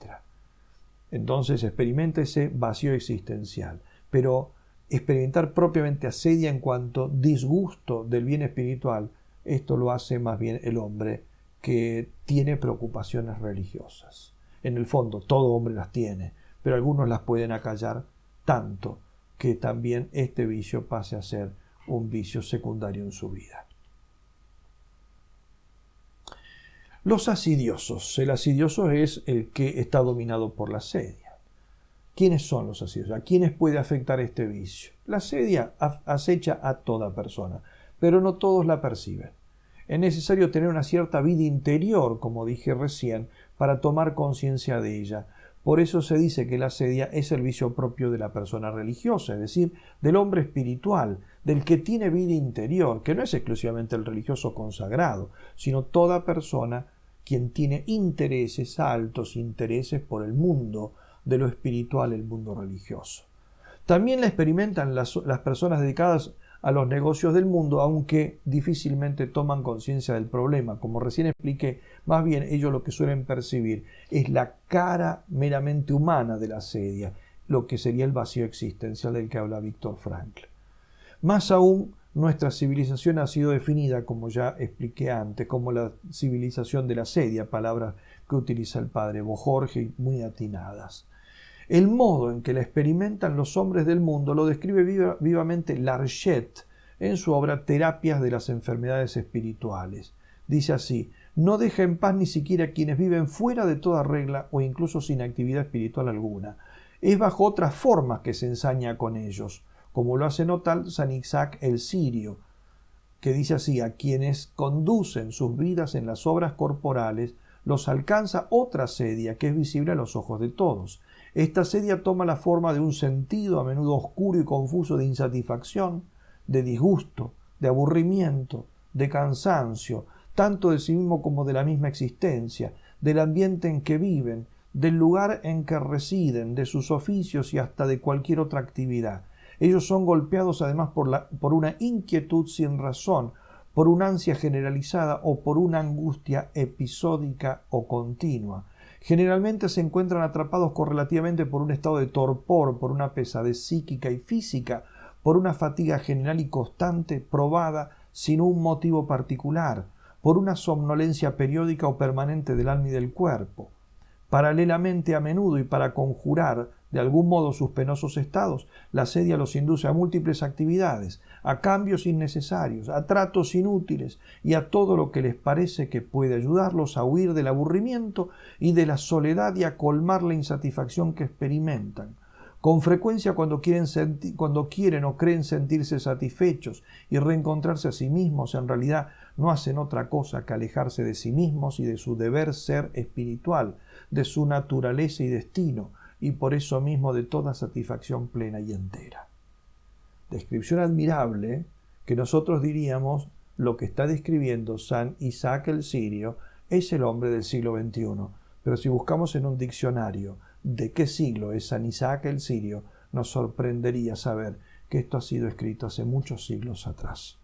Entonces experimenta ese vacío existencial, pero experimentar propiamente asedia en cuanto disgusto del bien espiritual, esto lo hace más bien el hombre que tiene preocupaciones religiosas. En el fondo, todo hombre las tiene, pero algunos las pueden acallar tanto que también este vicio pase a ser un vicio secundario en su vida. Los asidiosos. El asidioso es el que está dominado por la asedia. ¿Quiénes son los asidiosos? ¿A quiénes puede afectar este vicio? La asedia acecha a toda persona, pero no todos la perciben. Es necesario tener una cierta vida interior, como dije recién, para tomar conciencia de ella. Por eso se dice que la asedia es el vicio propio de la persona religiosa, es decir, del hombre espiritual, del que tiene vida interior, que no es exclusivamente el religioso consagrado, sino toda persona quien tiene intereses altos, intereses por el mundo de lo espiritual, el mundo religioso. También la experimentan las personas dedicadas a los negocios del mundo, aunque difícilmente toman conciencia del problema. Como recién expliqué, más bien ellos lo que suelen percibir es la cara meramente humana de la asedia, lo que sería el vacío existencial del que habla Viktor Frankl. Más aún, nuestra civilización ha sido definida, como ya expliqué antes, como la civilización de la asedia, palabras que utiliza el padre Bojorge, muy atinadas. El modo en que la experimentan los hombres del mundo lo describe vivamente Larchet en su obra Terapias de las enfermedades espirituales. Dice así: no deja en paz ni siquiera a quienes viven fuera de toda regla o incluso sin actividad espiritual alguna. Es bajo otras formas que se ensaña con ellos, como lo hace notar San Isaac el Sirio, que dice así: a quienes conducen sus vidas en las obras corporales los alcanza otra asedia que es visible a los ojos de todos. Esta asedia toma la forma de un sentido a menudo oscuro y confuso de insatisfacción, de disgusto, de aburrimiento, de cansancio, tanto de sí mismo como de la misma existencia, del ambiente en que viven, del lugar en que residen, de sus oficios y hasta de cualquier otra actividad. Ellos son golpeados además por una inquietud sin razón, por una ansia generalizada o por una angustia episódica o continua. Generalmente se encuentran atrapados correlativamente por un estado de torpor, por una pesadez psíquica y física, por una fatiga general y constante probada sin un motivo particular, por una somnolencia periódica o permanente del alma y del cuerpo. Paralelamente, a menudo y para conjurar de algún modo sus penosos estados, la asedia los induce a múltiples actividades, a cambios innecesarios, a tratos inútiles y a todo lo que les parece que puede ayudarlos a huir del aburrimiento y de la soledad y a colmar la insatisfacción que experimentan. Con frecuencia cuando quieren o creen sentirse satisfechos y reencontrarse a sí mismos, en realidad no hacen otra cosa que alejarse de sí mismos y de su deber ser espiritual, de su naturaleza y destino, y por eso mismo de toda satisfacción plena y entera. Descripción admirable que nosotros diríamos lo que está describiendo San Isaac el Sirio es el hombre del siglo XXI, pero si buscamos en un diccionario de qué siglo es San Isaac el Sirio, nos sorprendería saber que esto ha sido escrito hace muchos siglos atrás.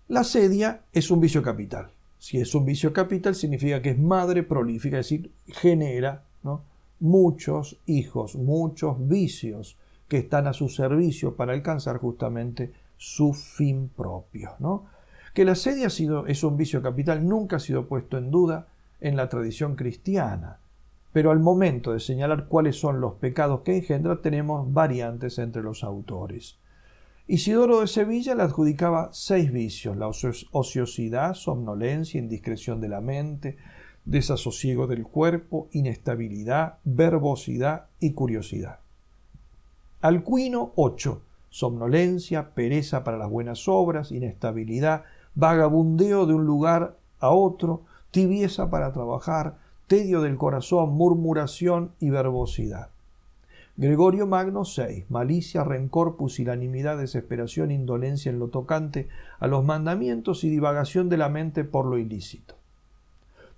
La asedia es un vicio capital. Si es un vicio capital, significa que es madre prolífica, es decir, genera, ¿no?, muchos hijos, muchos vicios que están a su servicio para alcanzar justamente su fin propio, ¿no? Que la asedia es un vicio capital nunca ha sido puesto en duda en la tradición cristiana, pero al momento de señalar cuáles son los pecados que engendra, tenemos variantes entre los autores. Isidoro de Sevilla le adjudicaba 6 vicios: la ociosidad, somnolencia, indiscreción de la mente, desasosiego del cuerpo, inestabilidad, verbosidad y curiosidad. Alcuino, 8: somnolencia, pereza para las buenas obras, inestabilidad, vagabundeo de un lugar a otro, tibieza para trabajar, tedio del corazón, murmuración y verbosidad. Gregorio Magno, 6: malicia, rencor, pusilanimidad, desesperación, indolencia en lo tocante a los mandamientos y divagación de la mente por lo ilícito.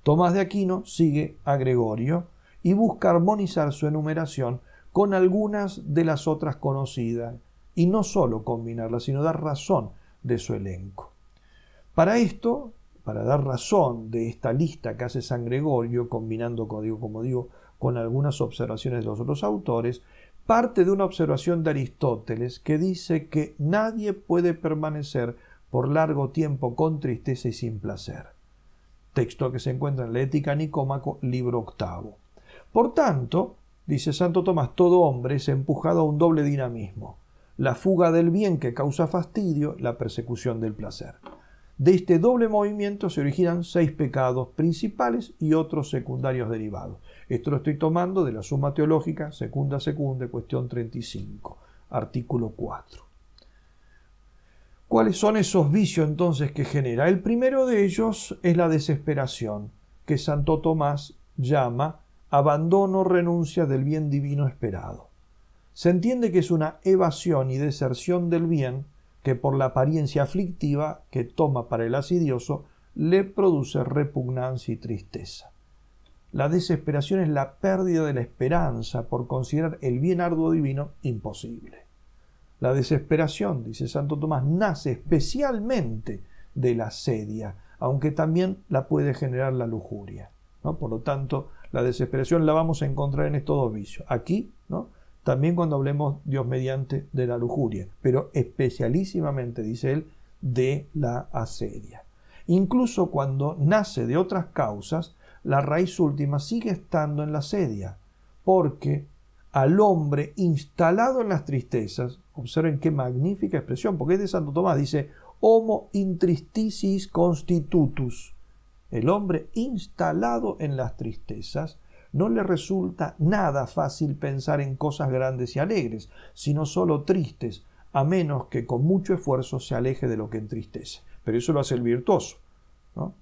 Tomás de Aquino sigue a Gregorio y busca armonizar su enumeración con algunas de las otras conocidas, y no solo combinarlas, sino dar razón de su elenco. Para esto, para dar razón de esta lista que hace San Gregorio, combinando, como digo, con algunas observaciones de los otros autores, parte de una observación de Aristóteles que dice que nadie puede permanecer por largo tiempo con tristeza y sin placer. Texto que se encuentra en la Ética Nicómaco, libro 8. Por tanto, dice Santo Tomás, todo hombre es empujado a un doble dinamismo: la fuga del bien que causa fastidio, la persecución del placer. De este doble movimiento se originan 6 pecados principales y otros secundarios derivados. Esto lo estoy tomando de la Summa Teológica, secunda, cuestión 35, artículo 4. ¿Cuáles son esos vicios entonces que genera? El primero de ellos es la desesperación, que Santo Tomás llama abandono, renuncia del bien divino esperado. Se entiende que es una evasión y deserción del bien que por la apariencia aflictiva que toma para el asidioso le produce repugnancia y tristeza. La desesperación es la pérdida de la esperanza por considerar el bien arduo divino imposible. La desesperación, dice Santo Tomás, nace especialmente de la asedia, aunque también la puede generar la lujuria, ¿no? Por lo tanto, la desesperación la vamos a encontrar en estos 2 vicios. Aquí, ¿no?, también cuando hablemos, Dios mediante, de la lujuria, pero especialísimamente, dice él, de la asedia. Incluso cuando nace de otras causas, la raíz última sigue estando en la asedia, porque al hombre instalado en las tristezas, observen qué magnífica expresión, porque es de Santo Tomás, dice homo in tristicis constitutus. El hombre instalado en las tristezas no le resulta nada fácil pensar en cosas grandes y alegres, sino solo tristes, a menos que con mucho esfuerzo se aleje de lo que entristece. Pero eso lo hace el virtuoso, ¿no?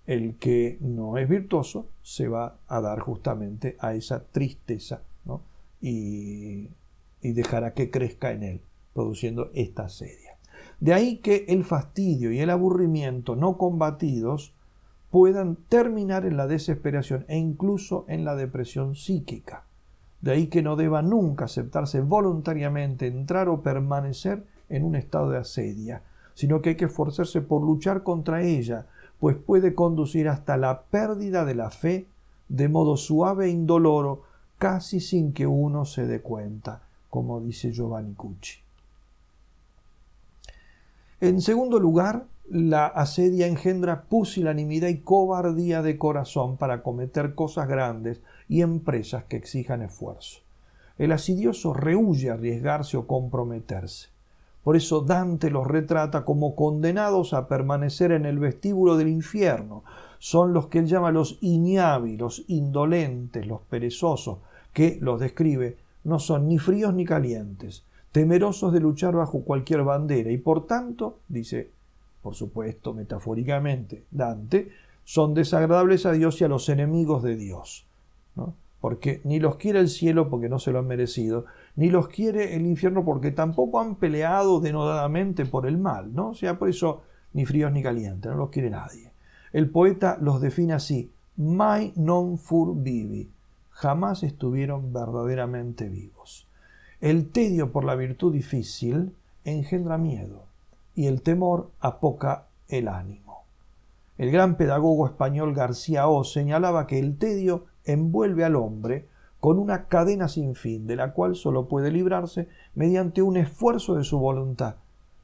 El que no es virtuoso se va a dar justamente a esa tristeza, ¿no?, y dejará que crezca en él, produciendo esta asedia. De ahí que el fastidio y el aburrimiento no combatidos puedan terminar en la desesperación e incluso en la depresión psíquica. De ahí que no deba nunca aceptarse voluntariamente entrar o permanecer en un estado de asedia, sino que hay que esforzarse por luchar contra ella, pues puede conducir hasta la pérdida de la fe de modo suave e indoloro, casi sin que uno se dé cuenta, como dice Giovanni Cucci. En segundo lugar, La asedia engendra pusilanimidad y cobardía de corazón para cometer cosas grandes y empresas que exijan esfuerzo. El asidioso rehúye arriesgarse o comprometerse. Por eso Dante los retrata como condenados a permanecer en el vestíbulo del infierno. Son los que él llama los ignavi, los indolentes, los perezosos, que los describe no son ni fríos ni calientes, temerosos de luchar bajo cualquier bandera y por tanto, dice, por supuesto, metafóricamente, Dante, son desagradables a Dios y a los enemigos de Dios, ¿no? Porque ni los quiere el cielo porque no se lo han merecido, ni los quiere el infierno porque tampoco han peleado denodadamente por el mal, ¿no? O sea, por eso ni fríos ni calientes, no los quiere nadie. El poeta los define así: mai non fur vivi, jamás estuvieron verdaderamente vivos. El tedio por la virtud difícil engendra miedo y el temor apoca el ánimo. El gran pedagogo español García O señalaba que el tedio envuelve al hombre con una cadena sin fin, de la cual solo puede librarse mediante un esfuerzo de su voluntad,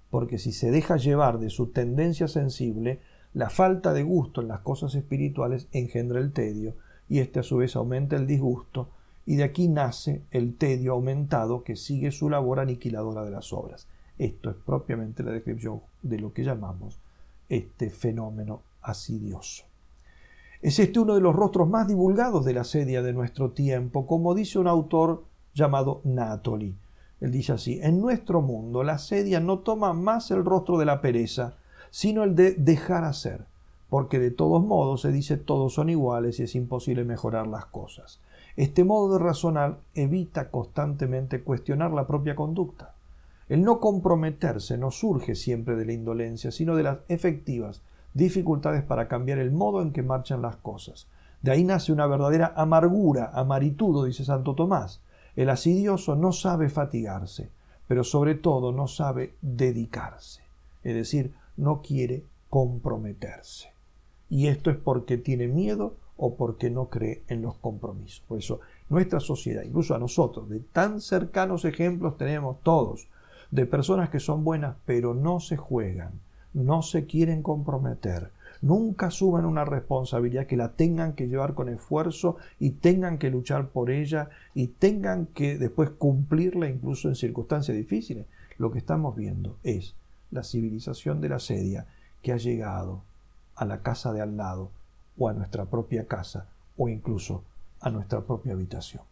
porque si se deja llevar de su tendencia sensible, la falta de gusto en las cosas espirituales engendra el tedio, y este a su vez aumenta el disgusto, y de aquí nace el tedio aumentado que sigue su labor aniquiladora de las obras. Esto es propiamente la descripción de lo que llamamos este fenómeno asidioso. Es este uno de los rostros más divulgados de la asedia de nuestro tiempo, como dice un autor llamado Natoli. Él dice así: en nuestro mundo la asedia no toma más el rostro de la pereza, sino el de dejar hacer, porque de todos modos se dice todos son iguales y es imposible mejorar las cosas. Este modo de razonar evita constantemente cuestionar la propia conducta. El no comprometerse no surge siempre de la indolencia, sino de las efectivas dificultades para cambiar el modo en que marchan las cosas. De ahí nace una verdadera amargura, amaritudo, dice Santo Tomás. El asidioso no sabe fatigarse, pero sobre todo no sabe dedicarse, es decir, no quiere comprometerse. Y esto es porque tiene miedo o porque no cree en los compromisos. Por eso nuestra sociedad, incluso a nosotros, de tan cercanos ejemplos tenemos todos, de personas que son buenas pero no se juegan, no se quieren comprometer, nunca asumen una responsabilidad que la tengan que llevar con esfuerzo y tengan que luchar por ella y tengan que después cumplirla incluso en circunstancias difíciles. Lo que estamos viendo es la civilización de la asedia que ha llegado a la casa de al lado o a nuestra propia casa o incluso a nuestra propia habitación.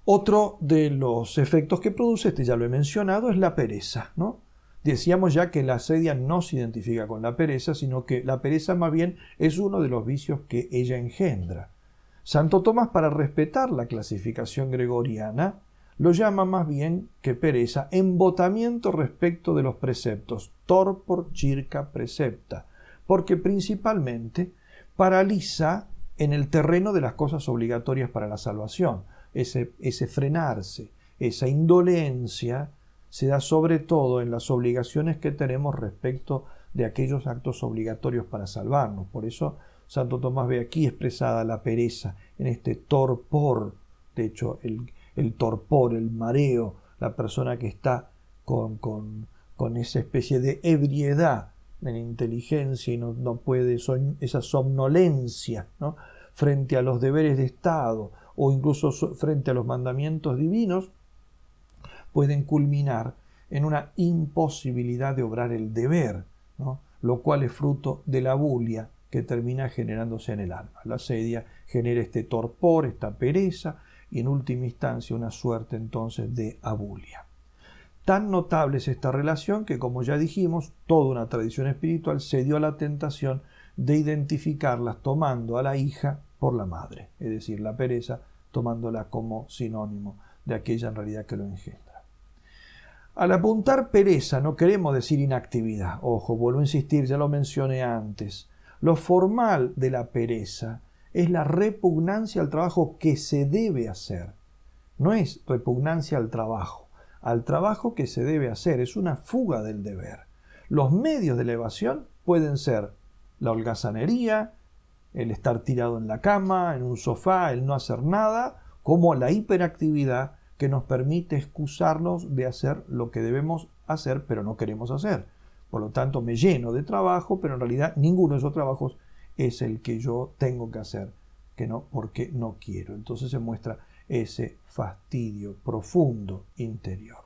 Otro de los efectos que produce, ya lo he mencionado, es la pereza, ¿no? Decíamos ya que la asedia no se identifica con la pereza, sino que la pereza más bien es uno de los vicios que ella engendra. Santo Tomás, para respetar la clasificación gregoriana, lo llama más bien que pereza embotamiento respecto de los preceptos, torpor circa precepta, porque principalmente paraliza en el terreno de las cosas obligatorias para la salvación. Ese frenarse, esa indolencia se da sobre todo en las obligaciones que tenemos respecto de aquellos actos obligatorios para salvarnos. Por eso Santo Tomás ve aquí expresada la pereza en este torpor. De hecho, el torpor, el mareo, la persona que está con esa especie de ebriedad en inteligencia y no puede, esa somnolencia, ¿no?, frente a los deberes de Estado o incluso frente a los mandamientos divinos, pueden culminar en una imposibilidad de obrar el deber, ¿no?, lo cual es fruto de la bulia que termina generándose en el alma. La asedia genera este torpor, esta pereza y en última instancia una suerte entonces de abulia. Tan notable es esta relación que, como ya dijimos, toda una tradición espiritual se dio a la tentación de identificarlas tomando a la hija por la madre, es decir, la pereza tomándola como sinónimo de aquella en realidad que lo engendra. Al apuntar pereza no queremos decir inactividad. Ojo, vuelvo a insistir, ya lo mencioné antes. Lo formal de la pereza es la repugnancia al trabajo que se debe hacer. No es repugnancia al trabajo que se debe hacer, es una fuga del deber. Los medios de la evasión pueden ser la holgazanería, el estar tirado en la cama, en un sofá, el no hacer nada, como la hiperactividad que nos permite excusarnos de hacer lo que debemos hacer, pero no queremos hacer. Por lo tanto, me lleno de trabajo, pero en realidad ninguno de esos trabajos es el que yo tengo que hacer, que no, porque no quiero. Entonces se muestra ese fastidio profundo interior.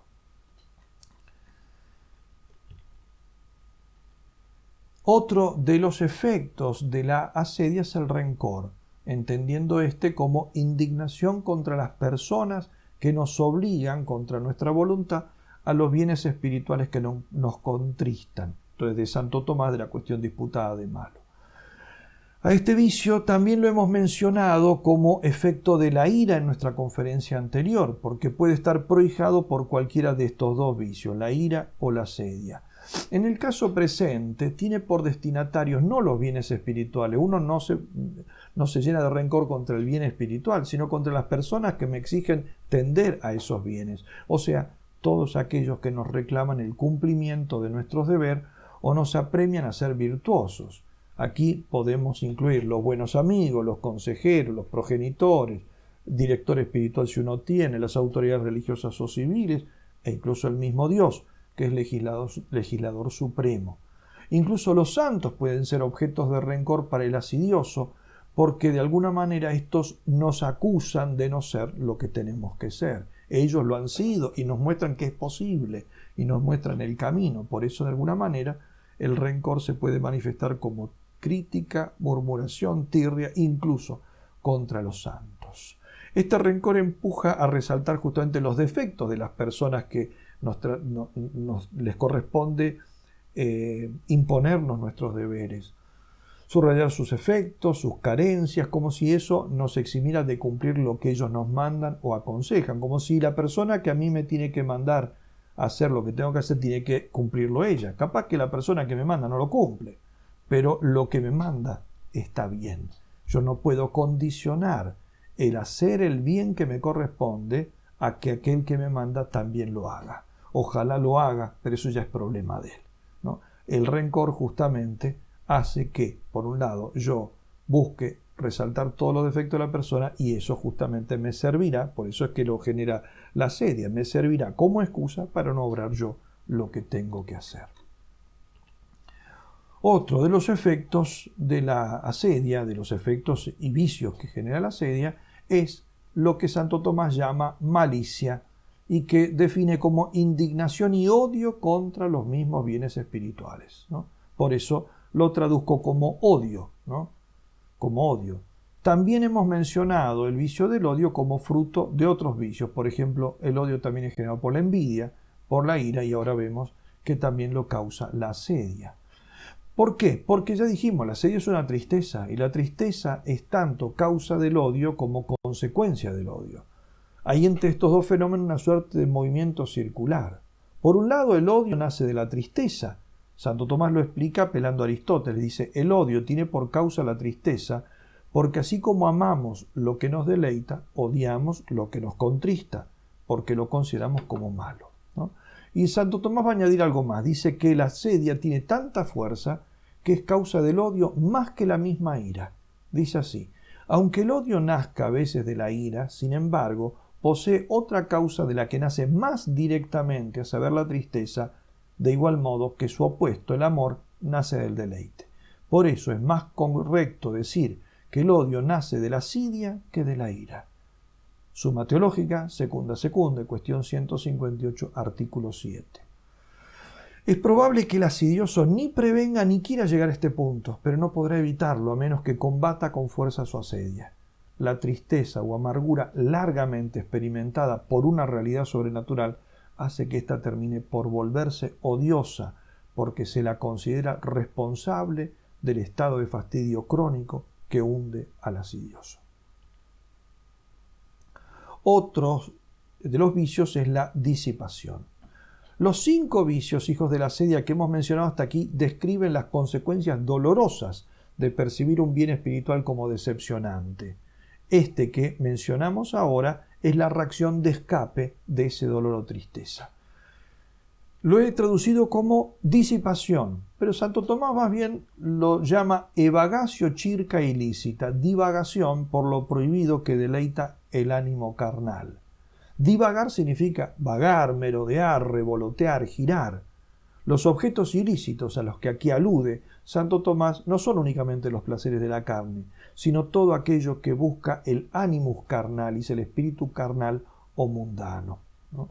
Otro de los efectos de la asedia es el rencor, entendiendo este como indignación contra las personas que nos obligan, contra nuestra voluntad, a los bienes espirituales que nos contristan. Entonces, de Santo Tomás, de la cuestión disputada de malo. A este vicio también lo hemos mencionado como efecto de la ira en nuestra conferencia anterior, porque puede estar prohijado por cualquiera de estos dos vicios, la ira o la asedia. En el caso presente, tiene por destinatarios no los bienes espirituales. Uno no se llena de rencor contra el bien espiritual, sino contra las personas que me exigen tender a esos bienes. O sea, todos aquellos que nos reclaman el cumplimiento de nuestros deberes o nos apremian a ser virtuosos. Aquí podemos incluir los buenos amigos, los consejeros, los progenitores, director espiritual si uno tiene, las autoridades religiosas o civiles, e incluso el mismo Dios, que es legislador supremo. Incluso los santos pueden ser objetos de rencor para el asidioso, porque de alguna manera estos nos acusan de no ser lo que tenemos que ser. Ellos lo han sido y nos muestran que es posible y nos muestran el camino. Por eso, de alguna manera, el rencor se puede manifestar como crítica, murmuración, tirria, incluso contra los santos. Este rencor empuja a resaltar justamente los defectos de las personas que les corresponde imponernos nuestros deberes, subrayar sus efectos, sus carencias, como si eso nos eximiera de cumplir lo que ellos nos mandan o aconsejan, como si la persona que a mí me tiene que mandar a hacer lo que tengo que hacer tiene que cumplirlo ella. Capaz que la persona que me manda no lo cumple, pero lo que me manda está bien. Yo no puedo condicionar el hacer el bien que me corresponde a que aquel que me manda también lo haga. Ojalá lo haga, pero eso ya es problema de él, ¿no? El rencor justamente hace que, por un lado, yo busque resaltar todos los defectos de la persona y eso justamente me servirá, por eso es que lo genera la asedia, me servirá como excusa para no obrar yo lo que tengo que hacer. Otro de los efectos de la asedia, de los efectos y vicios que genera la asedia, es lo que Santo Tomás llama malicia y que define como indignación y odio contra los mismos bienes espirituales, ¿no? Por eso lo traduzco como odio, ¿no? Como odio. También hemos mencionado el vicio del odio como fruto de otros vicios. Por ejemplo, el odio también es generado por la envidia, por la ira, y ahora vemos que también lo causa la asedia. ¿Por qué? Porque ya dijimos, la asedia es una tristeza, y la tristeza es tanto causa del odio como consecuencia del odio. Hay entre estos dos fenómenos una suerte de movimiento circular. Por un lado, el odio nace de la tristeza. Santo Tomás lo explica apelando a Aristóteles. Dice, el odio tiene por causa la tristeza, porque así como amamos lo que nos deleita, odiamos lo que nos contrista, porque lo consideramos como malo, ¿no? Y Santo Tomás va a añadir algo más. Dice que la asedia tiene tanta fuerza que es causa del odio más que la misma ira. Dice así, aunque el odio nazca a veces de la ira, sin embargo, posee otra causa de la que nace más directamente, a saber la tristeza, de igual modo que su opuesto, el amor, nace del deleite. Por eso es más correcto decir que el odio nace de la asidia que de la ira. Suma Teológica, Secunda, cuestión 158, artículo 7. Es probable que el asidioso ni prevenga ni quiera llegar a este punto, pero no podrá evitarlo a menos que combata con fuerza su asedia. La tristeza o amargura largamente experimentada por una realidad sobrenatural hace que ésta termine por volverse odiosa, porque se la considera responsable del estado de fastidio crónico que hunde al asidioso. Otro de los vicios es la disipación. Los 5 vicios, hijos de la asedia, que hemos mencionado hasta aquí, describen las consecuencias dolorosas de percibir un bien espiritual como decepcionante. Este que mencionamos ahora es la reacción de escape de ese dolor o tristeza. Lo he traducido como disipación, pero Santo Tomás más bien lo llama evagatio circa ilícita, divagación por lo prohibido que deleita el ánimo carnal. Divagar significa vagar, merodear, revolotear, girar. Los objetos ilícitos a los que aquí alude Santo Tomás no son únicamente los placeres de la carne, sino todo aquello que busca el animus carnalis, el espíritu carnal o mundano, ¿no?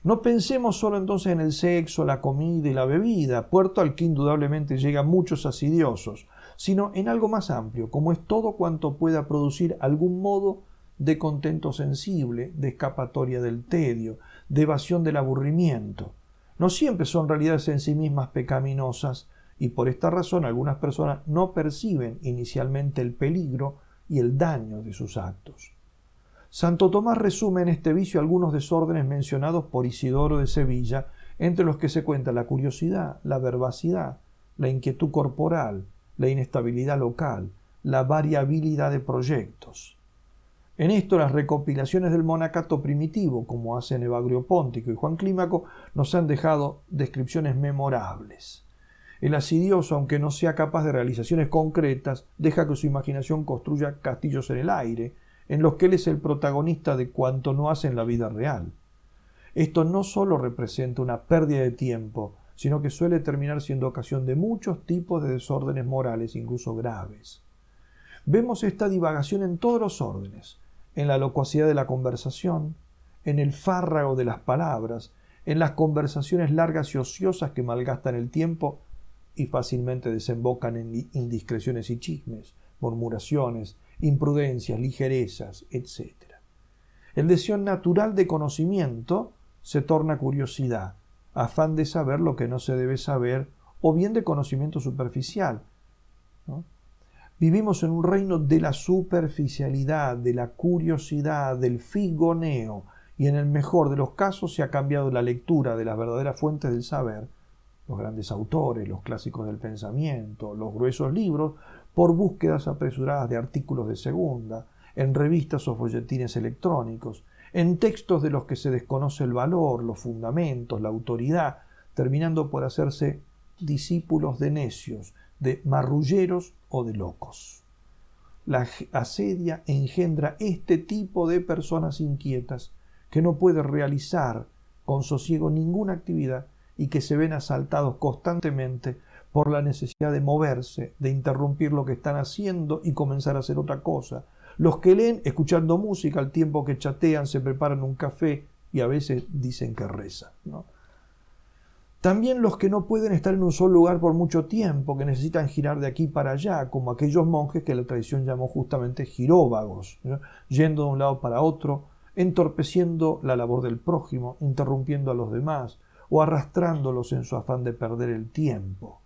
No pensemos solo entonces en el sexo, la comida y la bebida, puerto al que indudablemente llegan muchos asidiosos, sino en algo más amplio, como es todo cuanto pueda producir algún modo de contento sensible, de escapatoria del tedio, de evasión del aburrimiento. No siempre son realidades en sí mismas pecaminosas, y por esta razón algunas personas no perciben inicialmente el peligro y el daño de sus actos. Santo Tomás resume en este vicio algunos desórdenes mencionados por Isidoro de Sevilla, entre los que se cuenta la curiosidad, la verbacidad, la inquietud corporal, la inestabilidad local, la variabilidad de proyectos. En esto las recopilaciones del monacato primitivo, como hacen Evagrio Póntico y Juan Clímaco, nos han dejado descripciones memorables. El asidioso, aunque no sea capaz de realizaciones concretas, deja que su imaginación construya castillos en el aire, en los que él es el protagonista de cuanto no hace en la vida real. Esto no solo representa una pérdida de tiempo, sino que suele terminar siendo ocasión de muchos tipos de desórdenes morales, incluso graves. Vemos esta divagación en todos los órdenes, en la locuacidad de la conversación, en el fárrago de las palabras, en las conversaciones largas y ociosas que malgastan el tiempo y fácilmente desembocan en indiscreciones y chismes, murmuraciones, imprudencias, ligerezas, etc. El deseo natural de conocimiento se torna curiosidad, afán de saber lo que no se debe saber, o bien de conocimiento superficial, ¿no? Vivimos en un reino de la superficialidad, de la curiosidad, del figoneo, y en el mejor de los casos se ha cambiado la lectura de las verdaderas fuentes del saber, los grandes autores, los clásicos del pensamiento, los gruesos libros, por búsquedas apresuradas de artículos de segunda, en revistas o folletines electrónicos, en textos de los que se desconoce el valor, los fundamentos, la autoridad, terminando por hacerse discípulos de necios, de marrulleros o de locos. La asedia engendra este tipo de personas inquietas que no pueden realizar con sosiego ninguna actividad y que se ven asaltados constantemente por la necesidad de moverse, de interrumpir lo que están haciendo y comenzar a hacer otra cosa. Los que leen escuchando música al tiempo que chatean, se preparan un café y a veces dicen que rezan, ¿no? También los que no pueden estar en un solo lugar por mucho tiempo, que necesitan girar de aquí para allá, como aquellos monjes que la tradición llamó justamente giróvagos, ¿no? Yendo de un lado para otro, entorpeciendo la labor del prójimo, interrumpiendo a los demás o arrastrándolos en su afán de perder el tiempo.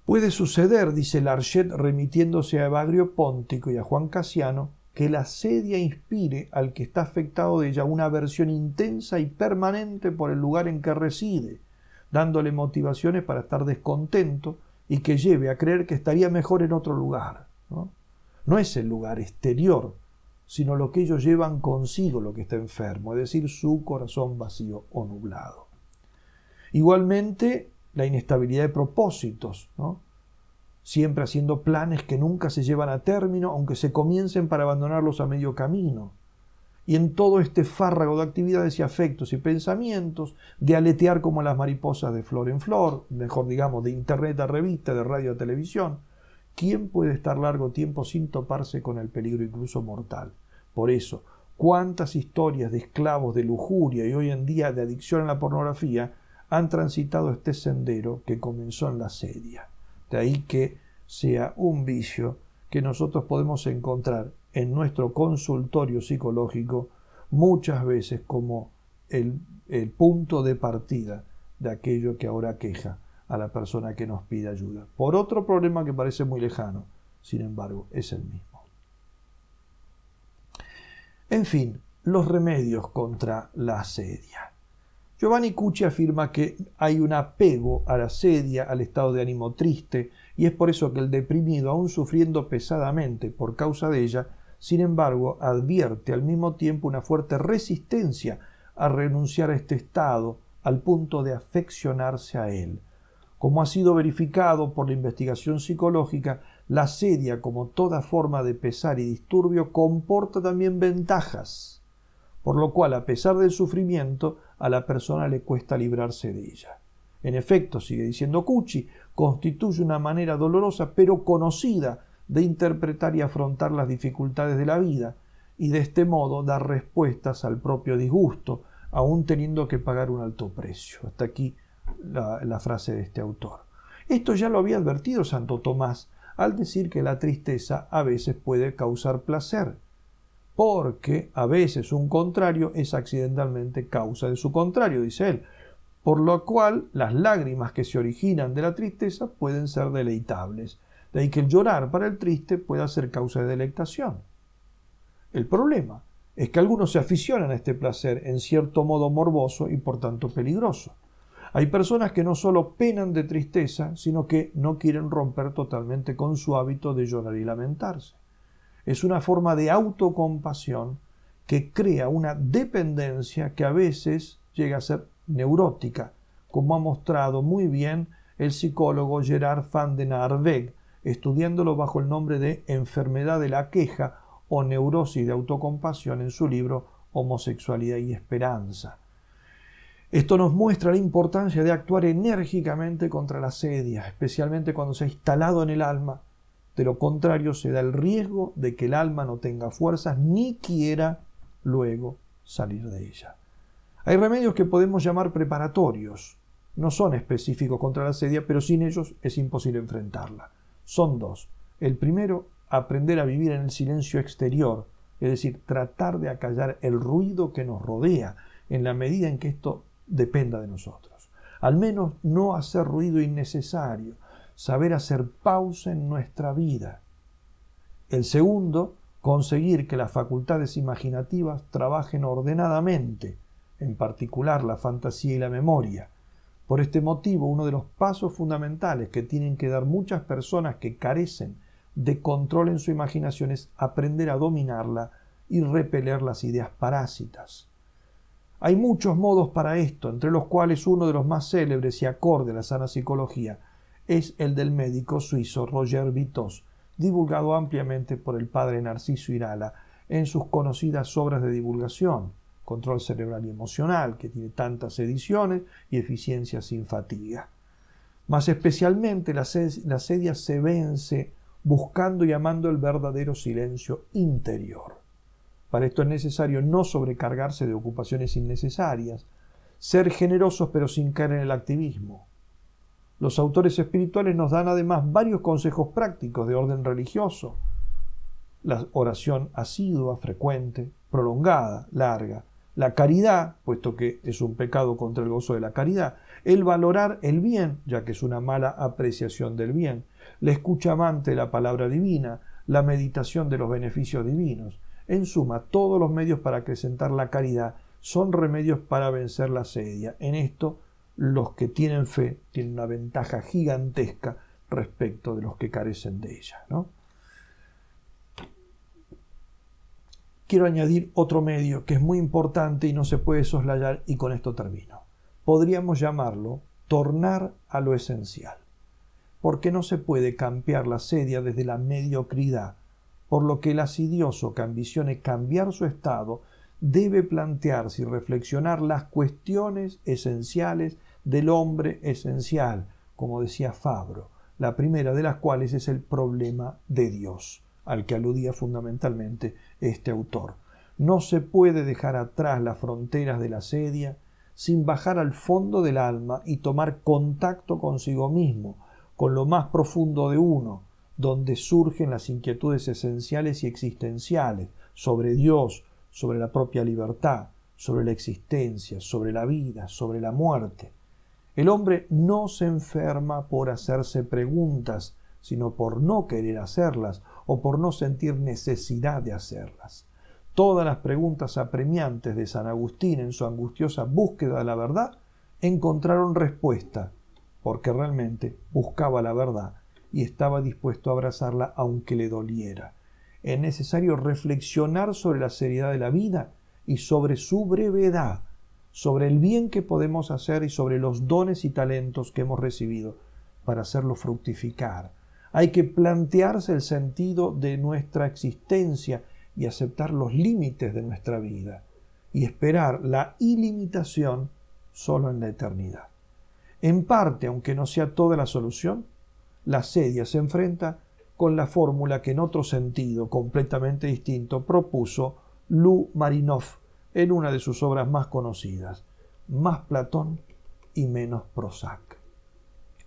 Puede suceder, dice Larchet, remitiéndose a Evagrio Póntico y a Juan Casiano, que la asedia inspire al que está afectado de ella una aversión intensa y permanente por el lugar en que reside, dándole motivaciones para estar descontento y que lleve a creer que estaría mejor en otro lugar, ¿no? No es el lugar exterior, sino lo que ellos llevan consigo lo que está enfermo, es decir, su corazón vacío o nublado. Igualmente, la inestabilidad de propósitos, ¿no? Siempre haciendo planes que nunca se llevan a término, aunque se comiencen para abandonarlos a medio camino. Y en todo este fárrago de actividades y afectos y pensamientos, de aletear como las mariposas de flor en flor, mejor digamos, de internet a revista, de radio a televisión, ¿quién puede estar largo tiempo sin toparse con el peligro incluso mortal? Por eso, cuántas historias de esclavos de lujuria y hoy en día de adicción a la pornografía han transitado este sendero que comenzó en la asedia. De ahí que sea un vicio que nosotros podemos encontrar en nuestro consultorio psicológico muchas veces como el punto de partida de aquello que ahora queja a la persona que nos pide ayuda. Por otro problema que parece muy lejano, sin embargo, es el mismo. En fin, los remedios contra la asedia. Giovanni Cucci afirma que hay un apego a la asedia, al estado de ánimo triste, y es por eso que el deprimido, aun sufriendo pesadamente por causa de ella, sin embargo, advierte al mismo tiempo una fuerte resistencia a renunciar a este estado, al punto de afeccionarse a él. Como ha sido verificado por la investigación psicológica, la asedia, como toda forma de pesar y disturbio, comporta también ventajas. por lo cual, a pesar del sufrimiento, a la persona le cuesta librarse de ella. En efecto, sigue diciendo Cucci, constituye una manera dolorosa pero conocida de interpretar y afrontar las dificultades de la vida, y de este modo dar respuestas al propio disgusto, aún teniendo que pagar un alto precio. Hasta aquí la frase de este autor. Esto ya lo había advertido Santo Tomás al decir que la tristeza a veces puede causar placer, porque a veces un contrario es accidentalmente causa de su contrario, dice él, por lo cual las lágrimas que se originan de la tristeza pueden ser deleitables. De ahí que el llorar para el triste pueda ser causa de delectación. El problema es que algunos se aficionan a este placer en cierto modo morboso y por tanto peligroso. Hay personas que no solo penan de tristeza, sino que no quieren romper totalmente con su hábito de llorar y lamentarse. Es una forma de autocompasión que crea una dependencia que a veces llega a ser neurótica, como ha mostrado muy bien el psicólogo Gerard van den Aarweg, estudiándolo bajo el nombre de enfermedad de la queja o neurosis de autocompasión en su libro Homosexualidad y Esperanza. Esto nos muestra la importancia de actuar enérgicamente contra la sedia, especialmente cuando se ha instalado en el alma. De lo contrario, se da el riesgo de que el alma no tenga fuerzas ni quiera luego salir de ella. Hay remedios que podemos llamar preparatorios. No son específicos contra la sedia, pero sin ellos es imposible enfrentarla. Son dos. El primero, aprender a vivir en el silencio exterior, es decir, tratar de acallar el ruido que nos rodea en la medida en que esto dependa de nosotros. Al menos no hacer ruido innecesario, saber hacer pausa en nuestra vida. El segundo, conseguir que las facultades imaginativas trabajen ordenadamente, en particular la fantasía y la memoria. Por este motivo, uno de los pasos fundamentales que tienen que dar muchas personas que carecen de control en su imaginación es aprender a dominarla y repeler las ideas parásitas. Hay muchos modos para esto, entre los cuales uno de los más célebres y acorde a la sana psicología es el del médico suizo Roger Vitos, divulgado ampliamente por el padre Narciso Irala en sus conocidas obras de divulgación, Control cerebral y emocional, que tiene tantas ediciones, y Eficiencia sin fatiga. Más especialmente, la sedia se vence buscando y amando el verdadero silencio interior. Para esto es necesario no sobrecargarse de ocupaciones innecesarias, ser generosos pero sin caer en el activismo. Los autores espirituales nos dan además varios consejos prácticos de orden religioso. La oración asidua, frecuente, prolongada, larga. La caridad, puesto que es un pecado contra el gozo de la caridad. El valorar el bien, ya que es una mala apreciación del bien. La escucha amante de la palabra divina. La meditación de los beneficios divinos. En suma, todos los medios para acrecentar la caridad son remedios para vencer la sedia. En esto, los que tienen fe tienen una ventaja gigantesca respecto de los que carecen de ella, ¿no? Quiero añadir otro medio que es muy importante y no se puede soslayar, y con esto termino. Podríamos llamarlo tornar a lo esencial, porque no se puede cambiar la sedia desde la mediocridad, por lo que el asidioso que ambicione cambiar su estado debe plantearse y reflexionar las cuestiones esenciales del hombre esencial, como decía Fabro, la primera de las cuales es el problema de Dios, al que aludía fundamentalmente este autor. No se puede dejar atrás las fronteras de la sedia sin bajar al fondo del alma y tomar contacto consigo mismo, con lo más profundo de uno, donde surgen las inquietudes esenciales y existenciales sobre Dios, sobre la propia libertad, sobre la existencia, sobre la vida, sobre la muerte. El hombre no se enferma por hacerse preguntas, sino por no querer hacerlas o por no sentir necesidad de hacerlas. Todas las preguntas apremiantes de San Agustín en su angustiosa búsqueda de la verdad encontraron respuesta, porque realmente buscaba la verdad y estaba dispuesto a abrazarla aunque le doliera. Es necesario reflexionar sobre la seriedad de la vida y sobre su brevedad, sobre el bien que podemos hacer y sobre los dones y talentos que hemos recibido para hacerlo fructificar. Hay que plantearse el sentido de nuestra existencia y aceptar los límites de nuestra vida. y esperar la ilimitación solo en la eternidad. En parte, aunque no sea toda la solución, la asedia se enfrenta con la fórmula que en otro sentido completamente distinto propuso Lou Marinov en una de sus obras más conocidas, Más Platón y menos Prozac.